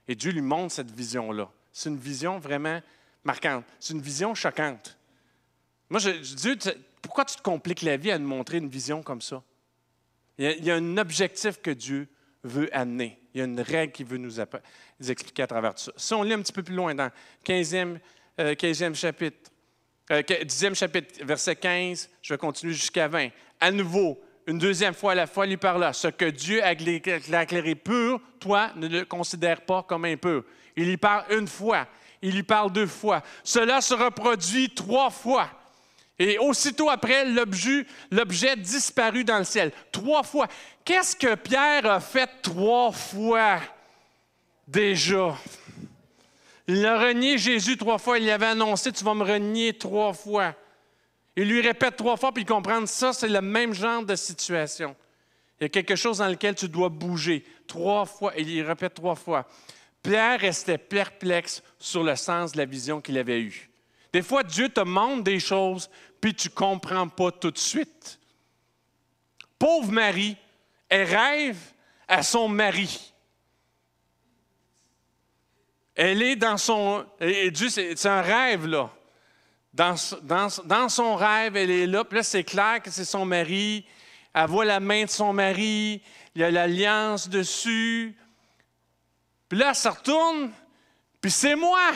Et Dieu lui montre cette vision-là. C'est une vision vraiment marquante. C'est une vision choquante. Moi, Dieu, pourquoi tu te compliques la vie à nous montrer une vision comme ça? Il y a un objectif que Dieu veut amener. Il y a une règle qu'il veut nous expliquer à travers tout ça. Si on lit un petit peu plus loin dans 10e chapitre, 10e chapitre, verset 15, je vais continuer jusqu'à 20. À nouveau, une deuxième fois, la foi lui parla. Ce que Dieu a éclairé pur, toi, ne le considère pas comme impur. Il y parle une fois. Il lui parle deux fois. Cela se reproduit 3 fois. Et aussitôt après, l'objet disparut dans le ciel. 3 fois. Qu'est-ce que Pierre a fait 3 fois déjà? Il a renié Jésus 3 fois. Il lui avait annoncé, tu vas me renier 3 fois. Il lui répète 3 fois, puis il comprend ça, c'est le même genre de situation. Il y a quelque chose dans lequel tu dois bouger. 3 fois, et il répète 3 fois. Pierre restait perplexe sur le sens de la vision qu'il avait eue. Des fois, Dieu te montre des choses, puis tu ne comprends pas tout de suite. Pauvre Marie, elle rêve à son mari. Elle est dans son... Et Dieu, c'est un rêve, là. Dans son rêve, elle est là. Puis là, c'est clair que c'est son mari. Elle voit la main de son mari. Il y a l'alliance dessus. Puis là, elle se retourne. Puis c'est moi.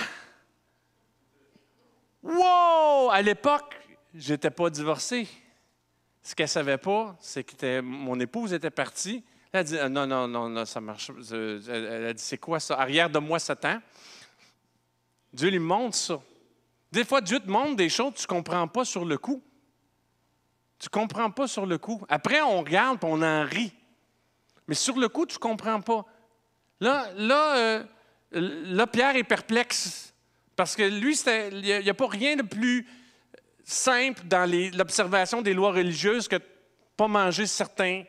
Wow! À l'époque, je n'étais pas divorcé. Ce qu'elle ne savait pas, c'est que mon épouse était partie. Elle a dit non, ça marche. Elle a dit, c'est quoi ça? Arrière de moi, Satan. Dieu lui montre ça. Des fois, Dieu te montre des choses que tu ne comprends pas sur le coup. Tu ne comprends pas sur le coup. Après, on regarde et on en rit. Mais sur le coup, tu ne comprends pas. Là, Pierre est perplexe. Parce que lui, il n'y a pas rien de plus simple dans l'observation des lois religieuses que de ne pas manger certains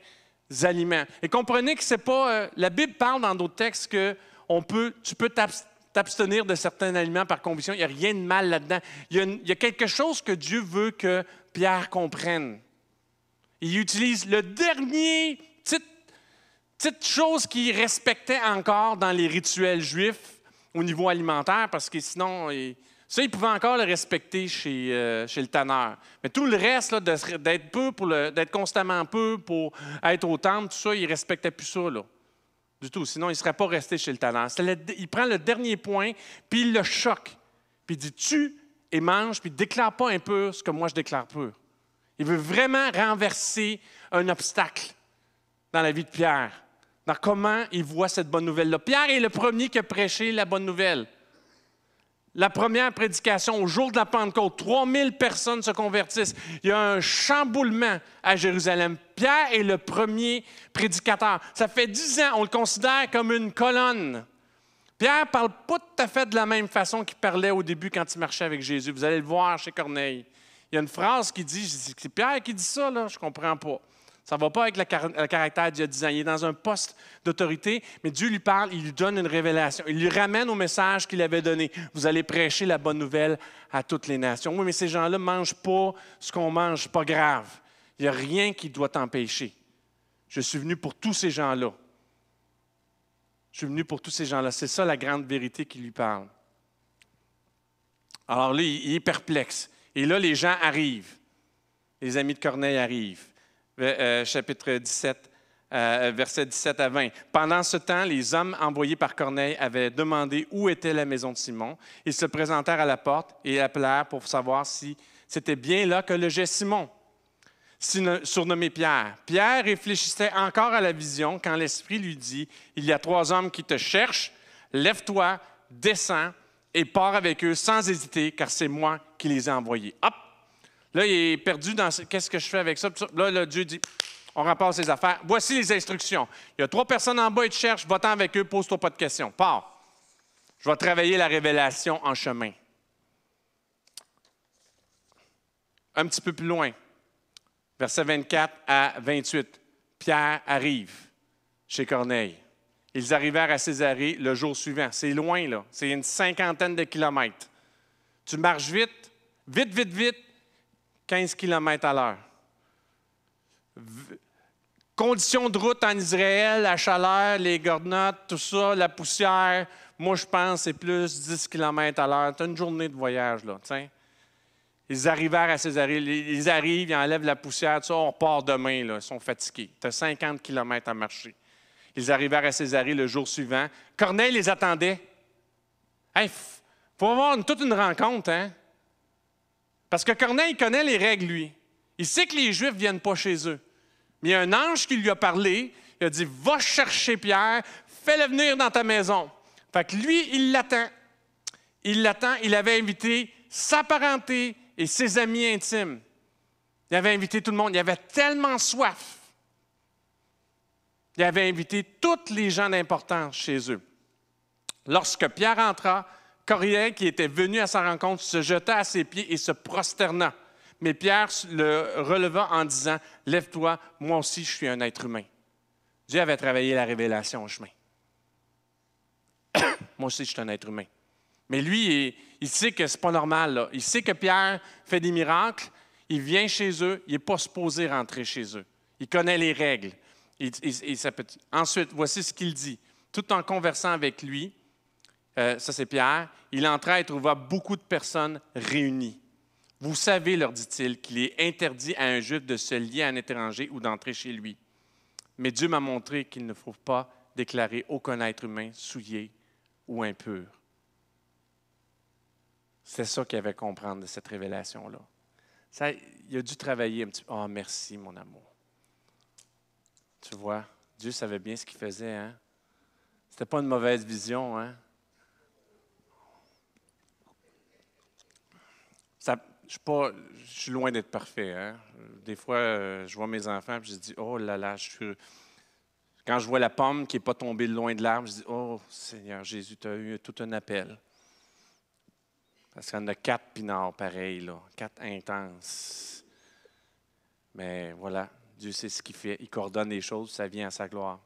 aliments. Et comprenez que c'est pas... la Bible parle dans d'autres textes que tu peux t'abstenir de certains aliments par conviction. Il n'y a rien de mal là-dedans. Il y a quelque chose que Dieu veut que Pierre comprenne. Il utilise le dernier petite chose qu'il respectait encore dans les rituels juifs au niveau alimentaire, parce que sinon, il pouvait encore le respecter chez le tanneur. Mais tout le reste, là, d'être constamment peu pour être au temple, tout ça, il ne respectait plus ça, là. Du tout. Sinon, il ne serait pas resté chez le tanneur. Il prend le dernier point, puis il le choque. Puis il dit, tue et mange, puis déclare pas impur ce que moi je déclare pur. Il veut vraiment renverser un obstacle dans la vie de Pierre, dans comment il voit cette bonne nouvelle-là. Pierre est le premier qui a prêché la bonne nouvelle. La première prédication, au jour de la Pentecôte, 3000 personnes se convertissent. Il y a un chamboulement à Jérusalem. Pierre est le premier prédicateur. Ça fait 10 ans, on le considère comme une colonne. Pierre ne parle pas tout à fait de la même façon qu'il parlait au début quand il marchait avec Jésus. Vous allez le voir chez Corneille. Il y a une phrase qui dit, c'est Pierre qui dit ça, là, je ne comprends pas. Ça ne va pas avec le caractère d'il y a 10 ans. Il est dans un poste d'autorité, mais Dieu lui parle, il lui donne une révélation. Il lui ramène au message qu'il avait donné. Vous allez prêcher la bonne nouvelle à toutes les nations. Oui, mais ces gens-là ne mangent pas ce qu'on mange, pas grave. Il n'y a rien qui doit t'empêcher. Je suis venu pour tous ces gens-là. Je suis venu pour tous ces gens-là. C'est ça la grande vérité qui lui parle. Alors là, il est perplexe. Et là, les gens arrivent. Les amis de Corneille arrivent. Chapitre 17, versets 17 à 20. Pendant ce temps, les hommes envoyés par Corneille avaient demandé où était la maison de Simon. Ils se présentèrent à la porte et appelèrent pour savoir si c'était bien là que logeait Simon, surnommé Pierre. Pierre réfléchissait encore à la vision quand l'Esprit lui dit, « Il y a 3 hommes qui te cherchent. Lève-toi, descends et pars avec eux sans hésiter, car c'est moi qui les ai envoyés. » Hop! Là, il est perdu dans « qu'est-ce que je fais avec ça? » Là, Dieu dit « on ramasse ses affaires. Voici les instructions. Il y a 3 personnes en bas, ils te cherchent, va-t'en avec eux, pose-toi pas de questions. Pars. Je vais travailler la révélation en chemin. » Un petit peu plus loin, versets 24 à 28. Pierre arrive chez Corneille. Ils arrivèrent à Césarée le jour suivant. C'est loin, là. C'est une 50aine de kilomètres. Tu marches vite, vite, 15 km à l'heure. Conditions de route en Israël, la chaleur, les gordnottes, tout ça, la poussière, moi, je pense que c'est plus 10 km à l'heure. Tu as une journée de voyage, là, tiens. Ils arrivèrent à Césarée, ils arrivent, ils enlèvent la poussière, tout ça, on part demain, là, ils sont fatigués. Tu as 50 km à marcher. Ils arrivèrent à Césarée le jour suivant. Corneille les attendait. Hey, faut avoir toute une rencontre, hein? Parce que Corneille connaît les règles, lui. Il sait que les Juifs ne viennent pas chez eux. Mais il y a un ange qui lui a parlé. Il a dit, va chercher Pierre, fais-le venir dans ta maison. Fait que lui, il l'attend. Il l'attend. Il avait invité sa parenté et ses amis intimes. Il avait invité tout le monde. Il avait tellement soif. Il avait invité tous les gens d'importance chez eux. Lorsque Pierre entra, Corneille, qui était venu à sa rencontre, se jeta à ses pieds et se prosterna. Mais Pierre le releva en disant, « Lève-toi, moi aussi je suis un être humain. » Dieu avait travaillé la révélation au chemin. Moi aussi, je suis un être humain. Mais lui, il sait que ce n'est pas normal, là. Il sait que Pierre fait des miracles. Il vient chez eux. Il n'est pas supposé rentrer chez eux. Il connaît les règles. Ensuite, voici ce qu'il dit. Tout en conversant avec lui, ça c'est Pierre, il entra et trouva beaucoup de personnes réunies. Vous savez, leur dit-il, qu'il est interdit à un Juif de se lier à un étranger ou d'entrer chez lui. Mais Dieu m'a montré qu'il ne faut pas déclarer aucun être humain souillé ou impur. C'est ça qu'il avait à comprendre de cette révélation-là. Il a dû travailler un petit peu. « Ah, merci, mon amour. » Tu vois, Dieu savait bien ce qu'il faisait, hein? C'était pas une mauvaise vision, hein? Je suis loin d'être parfait, hein? Des fois, je vois mes enfants et je dis « Oh là là, Quand je vois la pomme qui n'est pas tombée loin de l'arbre, je dis « Oh, Seigneur Jésus, tu as eu tout un appel. » Parce qu'il y en a 4 pinards pareils, là, 4 intenses. Mais voilà, Dieu sait ce qu'il fait. Il coordonne les choses, ça vient à sa gloire.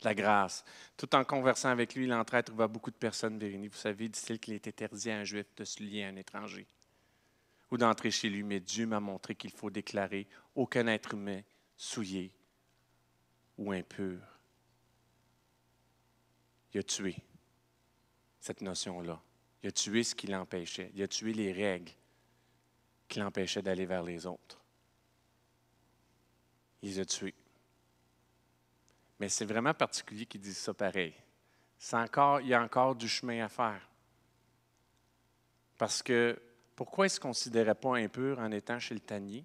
La grâce. Tout en conversant avec lui, il entrait et trouva beaucoup de personnes réunies. Vous savez, dit-il qu'il était interdit à un Juif de se lier à un étranger ou d'entrer chez lui. Mais Dieu m'a montré qu'il faut déclarer aucun être humain souillé ou impur. Il a tué cette notion-là. Il a tué ce qui l'empêchait. Il a tué les règles qui l'empêchaient d'aller vers les autres. Il les a tués. Mais c'est vraiment particulier qu'ils disent ça pareil. Il y a encore du chemin à faire. Parce que pourquoi il ne se considérait pas impur en étant chez le tannier?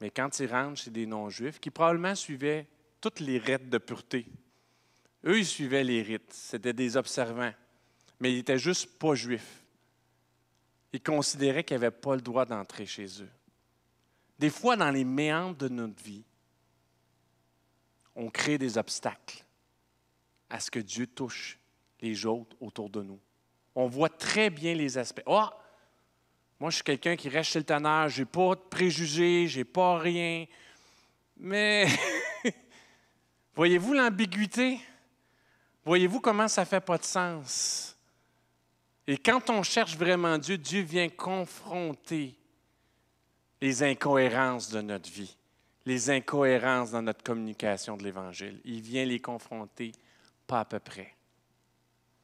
Mais quand il rentre chez des non-juifs, qui probablement suivaient toutes les rites de pureté, eux, ils suivaient les rites. C'était des observants. Mais ils n'étaient juste pas juifs. Ils considéraient qu'ils n'avaient pas le droit d'entrer chez eux. Des fois, dans les méandres de notre vie, on crée des obstacles à ce que Dieu touche les autres autour de nous. On voit très bien les aspects. « Ah, moi, je suis quelqu'un qui reste chez le tanneur, je n'ai pas de préjugés, je n'ai pas rien. » Mais voyez-vous l'ambiguïté? Voyez-vous comment ça ne fait pas de sens? Et quand on cherche vraiment Dieu, Dieu vient confronter les incohérences de notre vie, les incohérences dans notre communication de l'Évangile. Il vient les confronter pas à peu près.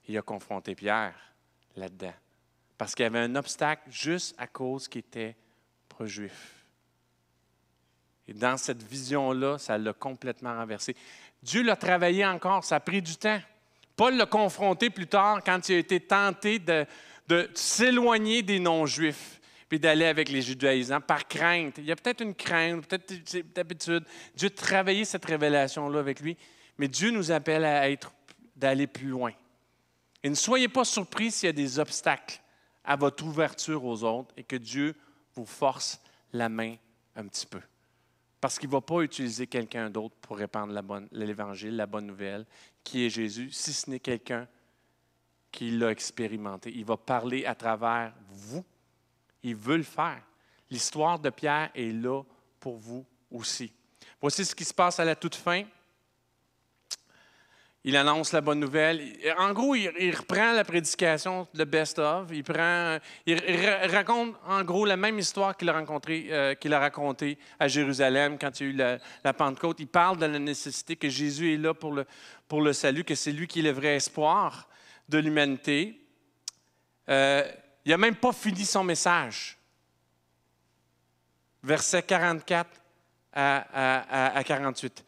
Il a confronté Pierre là-dedans, parce qu'il y avait un obstacle juste à cause qu'il n'était pas juif. Et dans cette vision-là, ça l'a complètement renversé. Dieu l'a travaillé encore, ça a pris du temps. Paul l'a confronté plus tard quand il a été tenté de s'éloigner des non-juifs puis d'aller avec les judaïsants par crainte. Il y a peut-être une crainte, peut-être d'habitude. Dieu a travaillé cette révélation-là avec lui, mais Dieu nous appelle d'aller plus loin. Et ne soyez pas surpris s'il y a des obstacles à votre ouverture aux autres et que Dieu vous force la main un petit peu. Parce qu'il ne va pas utiliser quelqu'un d'autre pour répandre l'Évangile, la bonne nouvelle, qui est Jésus, si ce n'est quelqu'un qui l'a expérimenté. Il va parler à travers vous. Il veut le faire. L'histoire de Pierre est là pour vous aussi. Voici ce qui se passe à la toute fin. Il annonce la bonne nouvelle. En gros, il reprend la prédication de best-of. Il raconte en gros la même histoire qu'il a racontée à Jérusalem quand il y a eu la Pentecôte. Il parle de la nécessité que Jésus est là pour le salut, que c'est lui qui est le vrai espoir de l'humanité. Il n'a même pas fini son message. Versets 44 à 48.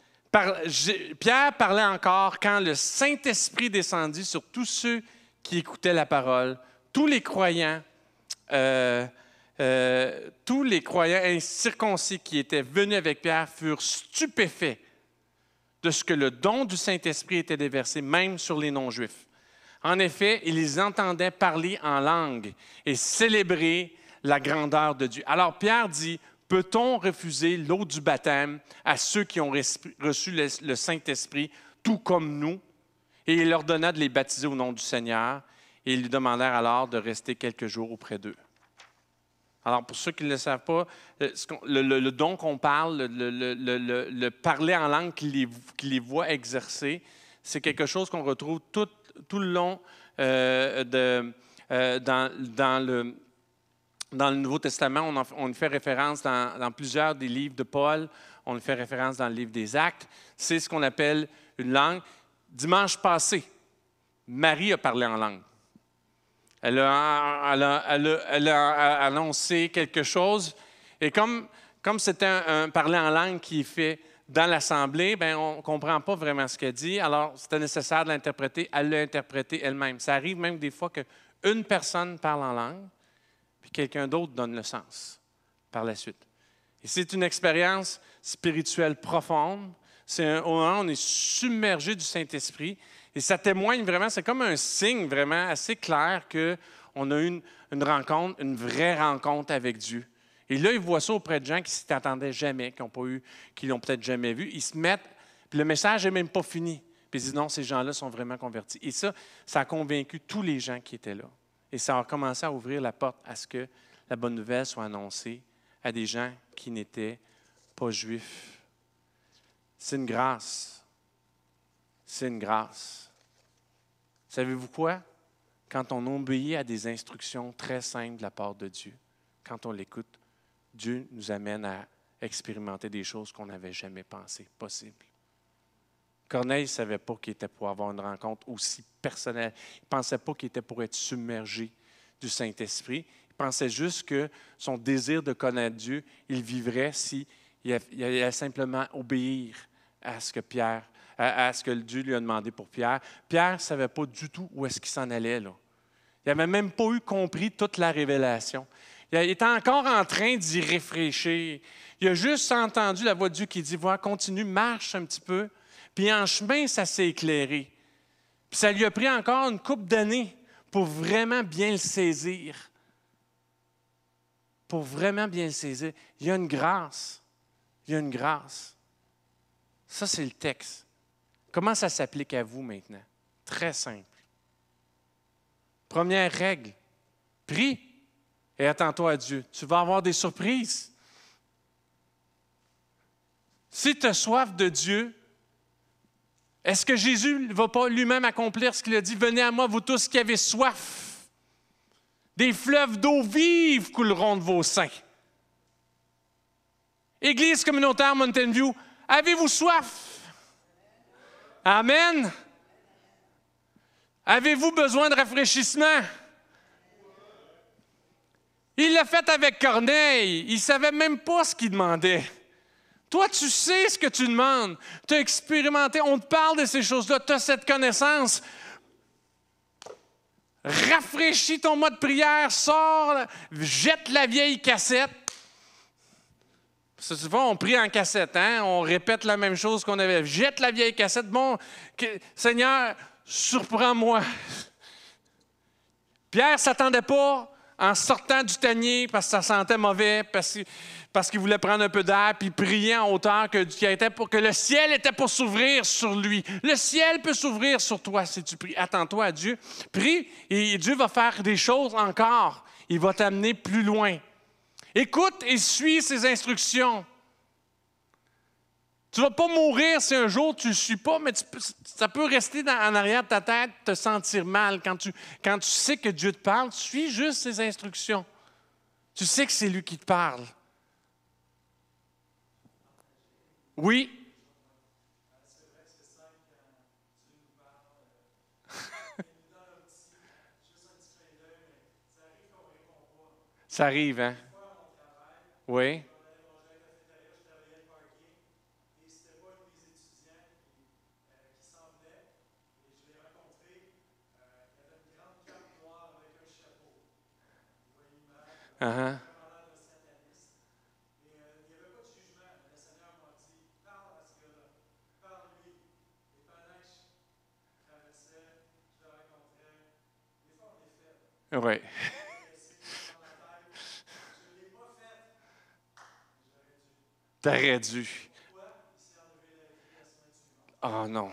Pierre parlait encore quand le Saint-Esprit descendit sur tous ceux qui écoutaient la parole. Tous les croyants incirconcis qui étaient venus avec Pierre furent stupéfaits de ce que le don du Saint-Esprit était déversé, même sur les non-juifs. En effet, ils les entendaient parler en langue et célébrer la grandeur de Dieu. Alors Pierre dit: peut-on refuser l'eau du baptême à ceux qui ont reçu le Saint-Esprit, tout comme nous? Et il leur donna de les baptiser au nom du Seigneur, et ils lui demandèrent alors de rester quelques jours auprès d'eux. Alors, pour ceux qui ne le savent pas, le don qu'on parle, le parler en langue qui les voit exercer, c'est quelque chose qu'on retrouve tout le long dans le Nouveau Testament. On y fait référence dans plusieurs des livres de Paul, on y fait référence dans le livre des Actes. C'est ce qu'on appelle une langue. Dimanche passé, Marie a parlé en langue. Elle a annoncé quelque chose. Et comme c'était un parler en langue qui est fait dans l'Assemblée, bien, on ne comprend pas vraiment ce qu'elle dit. Alors, c'était nécessaire de l'interpréter. Elle l'a interprété elle-même. Ça arrive même des fois qu'une personne parle en langue, puis quelqu'un d'autre donne le sens par la suite. Et c'est une expérience spirituelle profonde. Au moment où on est submergé du Saint-Esprit. Et ça témoigne vraiment, c'est comme un signe vraiment assez clair qu'on a eu une rencontre, une vraie rencontre avec Dieu. Et là, ils voient ça auprès de gens qui ne s'y attendaient jamais, qui ne l'ont peut-être jamais vu. Ils se mettent, puis le message n'est même pas fini. Puis ils disent non, ces gens-là sont vraiment convertis. Et ça a convaincu tous les gens qui étaient là. Et ça a commencé à ouvrir la porte à ce que la bonne nouvelle soit annoncée à des gens qui n'étaient pas juifs. C'est une grâce. C'est une grâce. Savez-vous quoi? Quand on obéit à des instructions très simples de la part de Dieu, quand on l'écoute, Dieu nous amène à expérimenter des choses qu'on n'avait jamais pensé possibles. Corneille ne savait pas qu'il était pour avoir une rencontre aussi personnelle. Il ne pensait pas qu'il était pour être submergé du Saint-Esprit. Il pensait juste que son désir de connaître Dieu, il vivrait s'il allait simplement obéir à ce que à ce que Dieu lui a demandé pour Pierre. Pierre ne savait pas du tout où est-ce qu'il s'en allait, là. Il n'avait même pas compris toute la révélation. Il était encore en train d'y réfléchir. Il a juste entendu la voix de Dieu qui dit « Va, continue, marche un petit peu. » Puis en chemin, ça s'est éclairé. Puis ça lui a pris encore une couple d'années pour vraiment bien le saisir. Pour vraiment bien le saisir. Il y a une grâce. Il y a une grâce. Ça, c'est le texte. Comment ça s'applique à vous maintenant? Très simple. Première règle, prie et attends-toi à Dieu. Tu vas avoir des surprises. Si tu as soif de Dieu, est-ce que Jésus ne va pas lui-même accomplir ce qu'il a dit? Venez à moi, vous tous qui avez soif. Des fleuves d'eau vive couleront de vos seins. Église communautaire Mountain View, avez-vous soif? Amen. Avez-vous besoin de rafraîchissement? Il l'a fait avec Corneille. Il ne savait même pas ce qu'il demandait. Toi, tu sais ce que tu demandes. Tu as expérimenté. On te parle de ces choses-là. Tu as cette connaissance. Rafraîchis ton mode prière. Sors, jette la vieille cassette. Souvent, on prie en cassette, hein? On répète la même chose qu'on avait. Jette la vieille cassette. Bon, Seigneur, surprends-moi. Pierre ne s'attendait pas en sortant du tanier parce que ça sentait mauvais, parce qu'il voulait prendre un peu d'air, puis prier en hauteur que le ciel était pour s'ouvrir sur lui. Le ciel peut s'ouvrir sur toi si tu pries. Attends-toi à Dieu. Prie et Dieu va faire des choses encore. Il va t'amener plus loin. Écoute et suis ses instructions. Tu ne vas pas mourir si un jour tu ne le suis pas, mais ça peut rester en arrière de ta tête, te sentir mal. Quand tu sais que Dieu te parle, suis juste ses instructions. Tu sais que c'est lui qui te parle. Oui? Ça arrive, hein? Oui. Uh-huh. Oui. T'aurais dû. Oh non.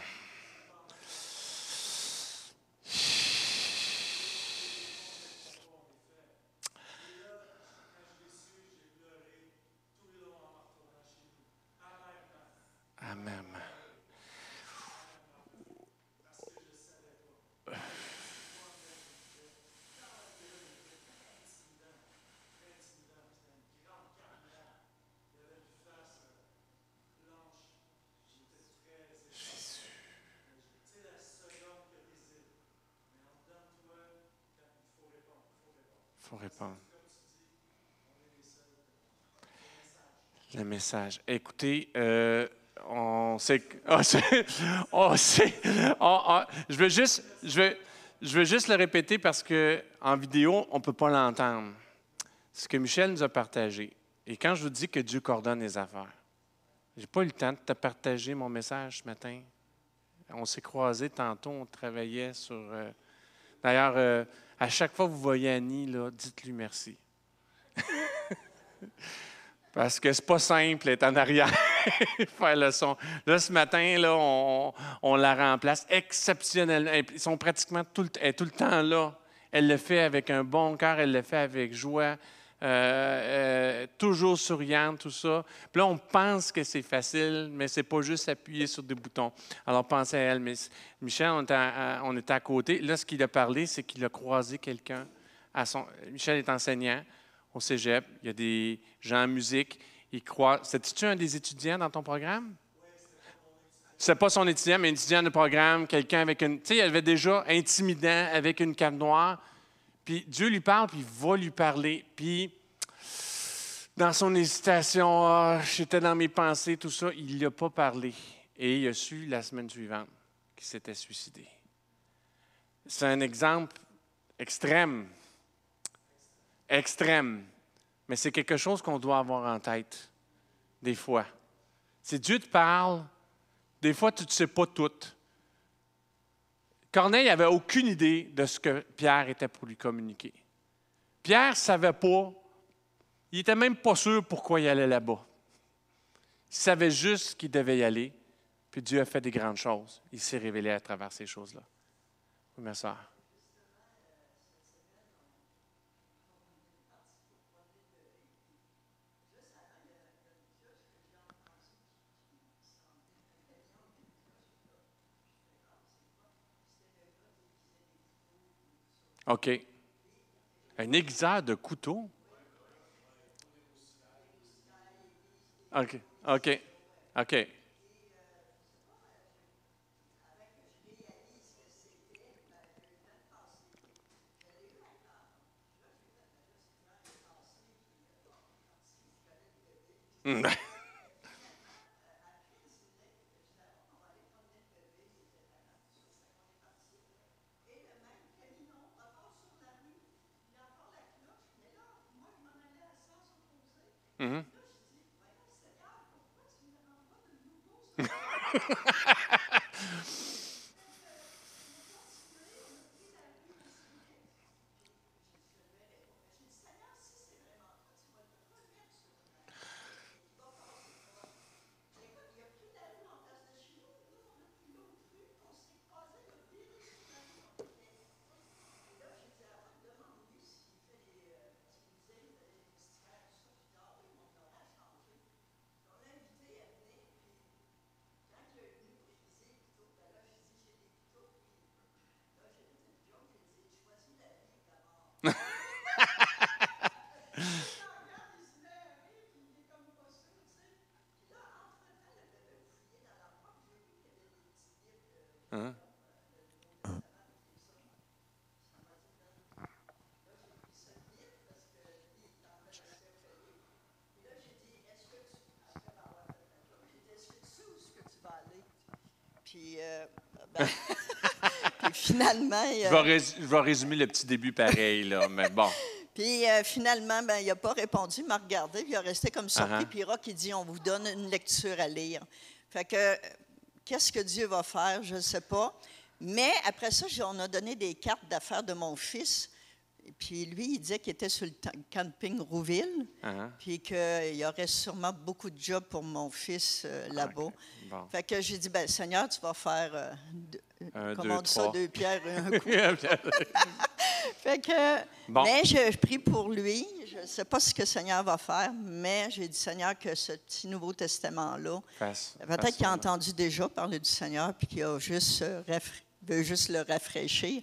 faut répondre. Le message. Écoutez, on sait... Je veux juste le répéter parce qu'en vidéo, on ne peut pas l'entendre. Ce que Michel nous a partagé. Et quand je vous dis que Dieu coordonne les affaires, je n'ai pas eu le temps de te partager mon message ce matin. On s'est croisés tantôt, on travaillait sur... D'ailleurs, à chaque fois que vous voyez Annie, là, dites-lui merci. Parce que c'est pas simple d'être en arrière, faire le son. Là, ce matin, là, on la remplace exceptionnellement. Ils sont pratiquement tout le temps là. Elle le fait avec un bon cœur, elle le fait avec joie, toujours souriante, tout ça. Puis là, on pense que c'est facile, mais c'est pas juste appuyer sur des boutons. Alors, pensez à elle. Mais Michel, on était à côté. Là, ce qu'il a parlé, c'est qu'il a croisé quelqu'un. Michel est enseignant au cégep. Il y a des gens en musique. Il croit. C'était-tu un des étudiants dans ton programme? C'est pas son étudiant, mais un étudiant de programme, quelqu'un avec une... Tu sais, il avait déjà intimidant avec une cape noire. Puis Dieu lui parle, puis il va lui parler. Puis, dans son hésitation, j'étais dans mes pensées, tout ça, il ne lui a pas parlé. Et il a su la semaine suivante qu'il s'était suicidé. C'est un exemple extrême. Extrême. Mais c'est quelque chose qu'on doit avoir en tête, des fois. Si Dieu te parle, des fois, tu ne sais pas tout. Corneille n'avait aucune idée de ce que Pierre était pour lui communiquer. Pierre ne savait pas, il n'était même pas sûr pourquoi il allait là-bas. Il savait juste qu'il devait y aller, puis Dieu a fait des grandes choses. Il s'est révélé à travers ces choses-là. Oui, ma soeur. OK. Un aiguiseur de couteau? OK. OK. OK. Mm-hmm. Hein? Puis, puis finalement... Je vais résumer le petit début pareil, là, mais bon. Puis finalement, il n'a pas répondu, il m'a regardé, puis il a resté comme surpris. Puis Rock, il dit, on vous donne une lecture à lire. Fait que, qu'est-ce que Dieu va faire? Je ne sais pas. Mais après ça, on a donné des cartes d'affaires de mon fils. Puis lui, il disait qu'il était sur le camping Rouville, puis qu'il y aurait sûrement beaucoup de jobs pour mon fils là-bas. Okay. Bon. Fait que j'ai dit, Seigneur, tu vas faire, deux pierres et un coup. Fait que, bon. Mais je prie pour lui. Je ne sais pas ce que le Seigneur va faire, mais j'ai dit, Seigneur, que ce petit Nouveau Testament-là, peut-être qu'il a entendu déjà parler du Seigneur, puis qu'il a juste, veut juste le rafraîchir,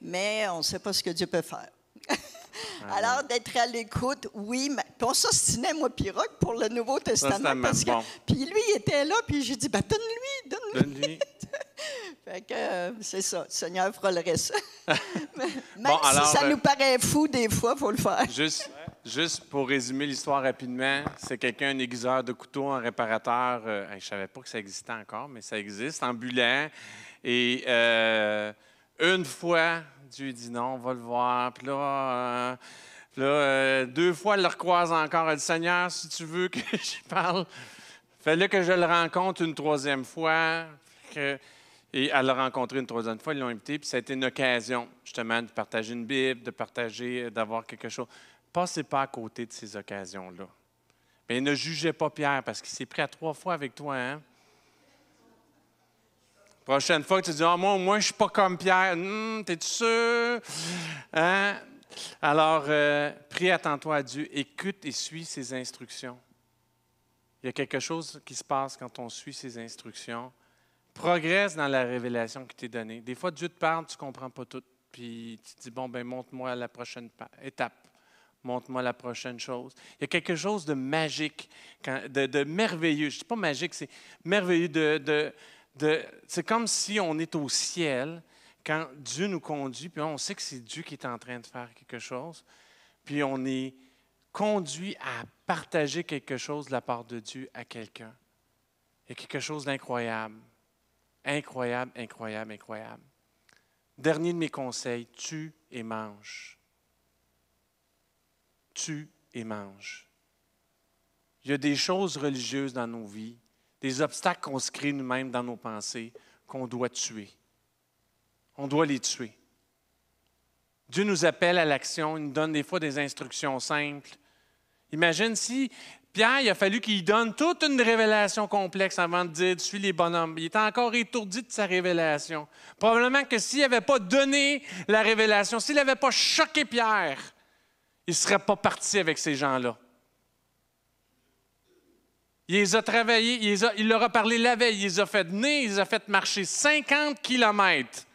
mais on ne sait pas ce que Dieu peut faire. Alors, d'être à l'écoute, oui, mais on s'ostinait, moi, puis Rock, pour le Nouveau Testament. Parce que, puis lui, il était là, puis j'ai dit, donne-lui. Fait que c'est ça, le Seigneur fera le reste. Même Bon, alors, si ça nous paraît fou, des fois, il faut le faire. Juste pour résumer l'histoire rapidement, c'est quelqu'un, un aiguiseur de couteau, un réparateur, je ne savais pas que ça existait encore, mais ça existe, ambulant. Et une fois, Dieu dit non, on va le voir. Puis là, 2 fois, elle le recroise encore. Elle dit, Seigneur, si tu veux que je parle, fais-le que je le rencontre une 3e fois. Et elle l'a rencontré une 3e fois, ils l'ont invité, puis ça a été une occasion, justement, de partager une Bible, de partager, d'avoir quelque chose. Passez pas à côté de ces occasions-là. Mais ne jugez pas Pierre, parce qu'il s'est pris à 3 fois avec toi, hein? Prochaine fois que tu dis, ah, moi, je ne suis pas comme Pierre. T'es-tu sûr? Hein? Alors, prie, attends-toi à Dieu, écoute et suis ses instructions. Il y a quelque chose qui se passe quand on suit ses instructions. Progresse dans la révélation qui t'est donnée. Des fois, Dieu te parle, tu ne comprends pas tout. Puis tu te dis, bon, ben montre-moi la prochaine étape. Montre-moi la prochaine chose. Il y a quelque chose de magique, de merveilleux. Je ne dis pas magique, c'est merveilleux. C'est comme si on est au ciel quand Dieu nous conduit, puis on sait que c'est Dieu qui est en train de faire quelque chose, puis on est conduit à partager quelque chose de la part de Dieu à quelqu'un. Il y a quelque chose d'incroyable. Incroyable, incroyable, incroyable. Dernier de mes conseils, tue et mange. Tue et mange. Il y a des choses religieuses dans nos vies, des obstacles qu'on se crée nous-mêmes dans nos pensées, qu'on doit tuer. On doit les tuer. Dieu nous appelle à l'action, il nous donne des fois des instructions simples. Imagine si Pierre, il a fallu qu'il donne toute une révélation complexe avant de dire « suis les bonhommes ». Il était encore étourdi de sa révélation. Probablement que s'il n'avait pas donné la révélation, s'il n'avait pas choqué Pierre, il ne serait pas parti avec ces gens-là. Il les a travaillés, il leur a parlé la veille, il les a fait venir, il les a fait marcher 50 kilomètres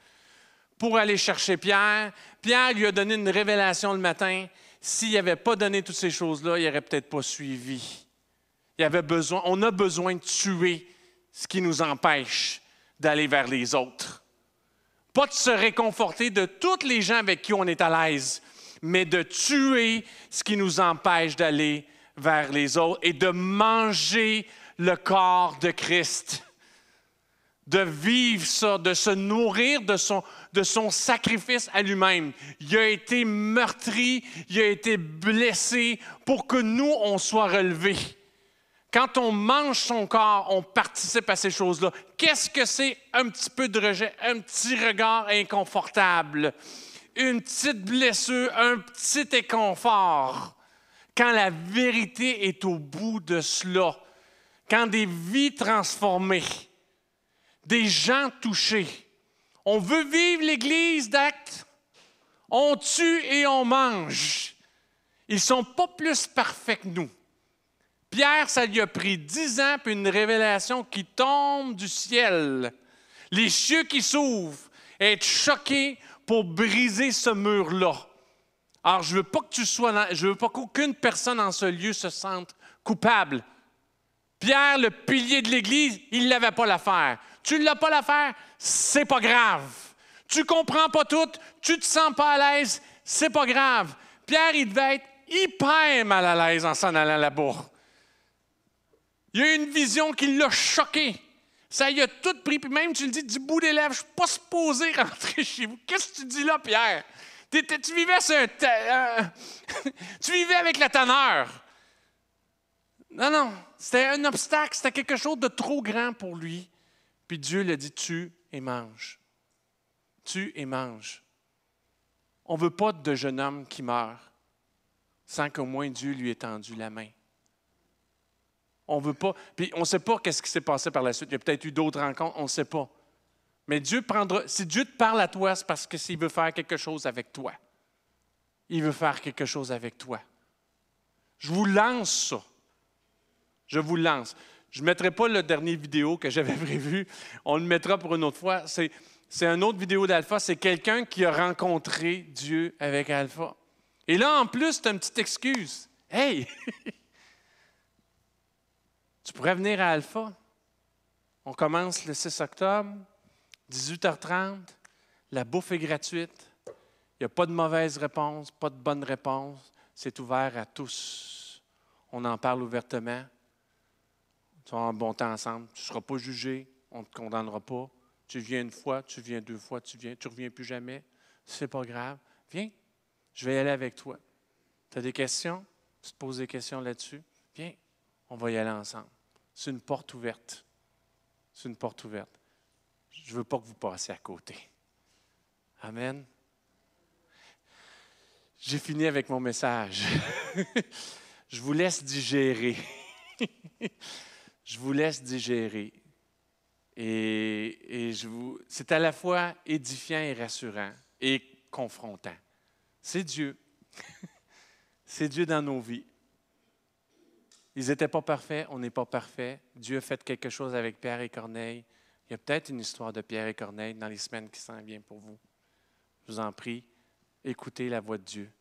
pour aller chercher Pierre. Pierre lui a donné une révélation le matin. S'il n'avait pas donné toutes ces choses-là, il n'aurait peut-être pas suivi. On a besoin de tuer ce qui nous empêche d'aller vers les autres. Pas de se réconforter de tous les gens avec qui on est à l'aise, mais de tuer ce qui nous empêche d'aller vers les autres et de manger le corps de Christ. De vivre ça, de se nourrir de son sacrifice à lui-même. Il a été meurtri, il a été blessé pour que nous, on soit relevés. Quand on mange son corps, on participe à ces choses-là. Qu'est-ce que c'est un petit peu de rejet, un petit regard inconfortable, une petite blessure, un petit inconfort? Quand la vérité est au bout de cela, quand des vies transformées, des gens touchés. On veut vivre l'Église d'Actes. On tue et on mange. Ils ne sont pas plus parfaits que nous. Pierre, ça lui a pris 10 ans puis une révélation qui tombe du ciel. Les cieux qui s'ouvrent, être choqués pour briser ce mur-là. Alors, je ne veux pas qu'aucune personne en ce lieu se sente coupable. Pierre, le pilier de l'Église, il n'avait pas l'affaire. Tu ne l'as pas l'affaire, c'est pas grave. Tu ne comprends pas tout, tu ne te sens pas à l'aise, c'est pas grave. Pierre, il devait être hyper mal à l'aise en s'en allant là-bas. Il y a eu une vision qui l'a choqué. Ça y a tout pris, puis même tu le dis du bout des lèvres, je ne suis pas supposé rentrer chez vous. Qu'est-ce que tu dis là, Pierre? Tu vivais tu vivais avec la tanneur. Non, c'était un obstacle, c'était quelque chose de trop grand pour lui. Puis Dieu lui a dit, tue et mange. Tue et mange. On ne veut pas de jeune homme qui meurt sans qu'au moins Dieu lui ait tendu la main. On veut pas. Puis on ne sait pas qu'est-ce qui s'est passé par la suite. Il y a peut-être eu d'autres rencontres, on ne sait pas. Mais si Dieu te parle à toi, c'est parce qu'il veut faire quelque chose avec toi. Il veut faire quelque chose avec toi. Je vous lance ça. Je vous le lance. Je ne mettrai pas le dernier vidéo que j'avais prévu. On le mettra pour une autre fois. C'est une autre vidéo d'Alpha. C'est quelqu'un qui a rencontré Dieu avec Alpha. Et là, en plus, tu as une petite excuse. Hey! Tu pourrais venir à Alpha. On commence le 6 octobre, 18h30, la bouffe est gratuite. Il n'y a pas de mauvaise réponse, pas de bonne réponse. C'est ouvert à tous. On en parle ouvertement. Tu vas avoir un bon temps ensemble. Tu ne seras pas jugé. On ne te condamnera pas. Tu viens une fois, tu viens deux fois, tu ne reviens plus jamais. C'est pas grave. Viens, je vais y aller avec toi. Tu as des questions? Tu te poses des questions là-dessus? Viens, on va y aller ensemble. C'est une porte ouverte. C'est une porte ouverte. Je ne veux pas que vous passiez à côté. Amen. J'ai fini avec mon message. Je vous laisse digérer. Je vous laisse digérer. Et c'est à la fois édifiant et rassurant et confrontant. C'est Dieu. C'est Dieu dans nos vies. Ils n'étaient pas parfaits, on n'est pas parfaits. Dieu a fait quelque chose avec Pierre et Corneille. Il y a peut-être une histoire de Pierre et Corneille dans les semaines qui s'en viennent pour vous. Je vous en prie, écoutez la voix de Dieu.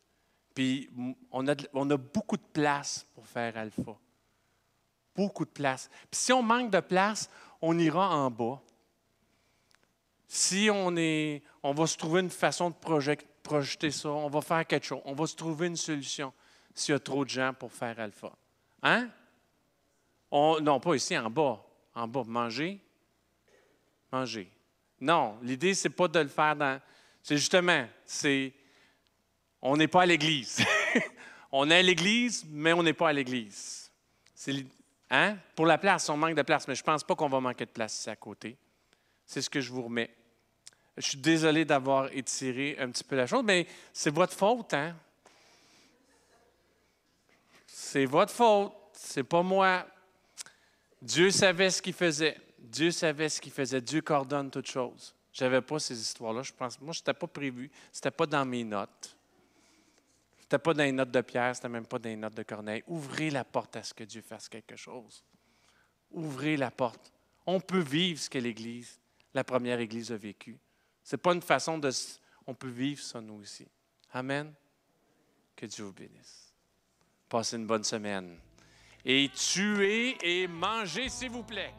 Puis, on a beaucoup de place pour faire Alpha. Beaucoup de place. Puis si on manque de place, on ira en bas. Si on va se trouver une façon de projeter ça, on va faire quelque chose, on va se trouver une solution s'il y a trop de gens pour faire Alpha. Hein? Non, pas ici, en bas. En bas, manger. Manger. Non, l'idée, c'est pas de le faire dans... C'est justement, on n'est pas à l'Église. On est à l'Église, mais on n'est pas à l'Église. Hein? Pour la place, on manque de place, mais je ne pense pas qu'on va manquer de place ici à côté. C'est ce que je vous remets. Je suis désolé d'avoir étiré un petit peu la chose, mais c'est votre faute, hein? C'est votre faute, c'est pas moi. Dieu savait ce qu'il faisait. Dieu savait ce qu'il faisait. Dieu coordonne toutes choses. Je n'avais pas ces histoires-là. Moi, ce n'était pas prévu. Ce n'était pas dans mes notes. Ce n'était pas dans les notes de Pierre, ce n'était même pas dans les notes de Corneille. Ouvrez la porte à ce que Dieu fasse quelque chose. Ouvrez la porte. On peut vivre ce que l'Église, la première Église a vécu. Ce n'est pas une façon de... On peut vivre ça, nous aussi. Amen. Que Dieu vous bénisse. Passez une bonne semaine. Et tuez et mangez, s'il vous plaît.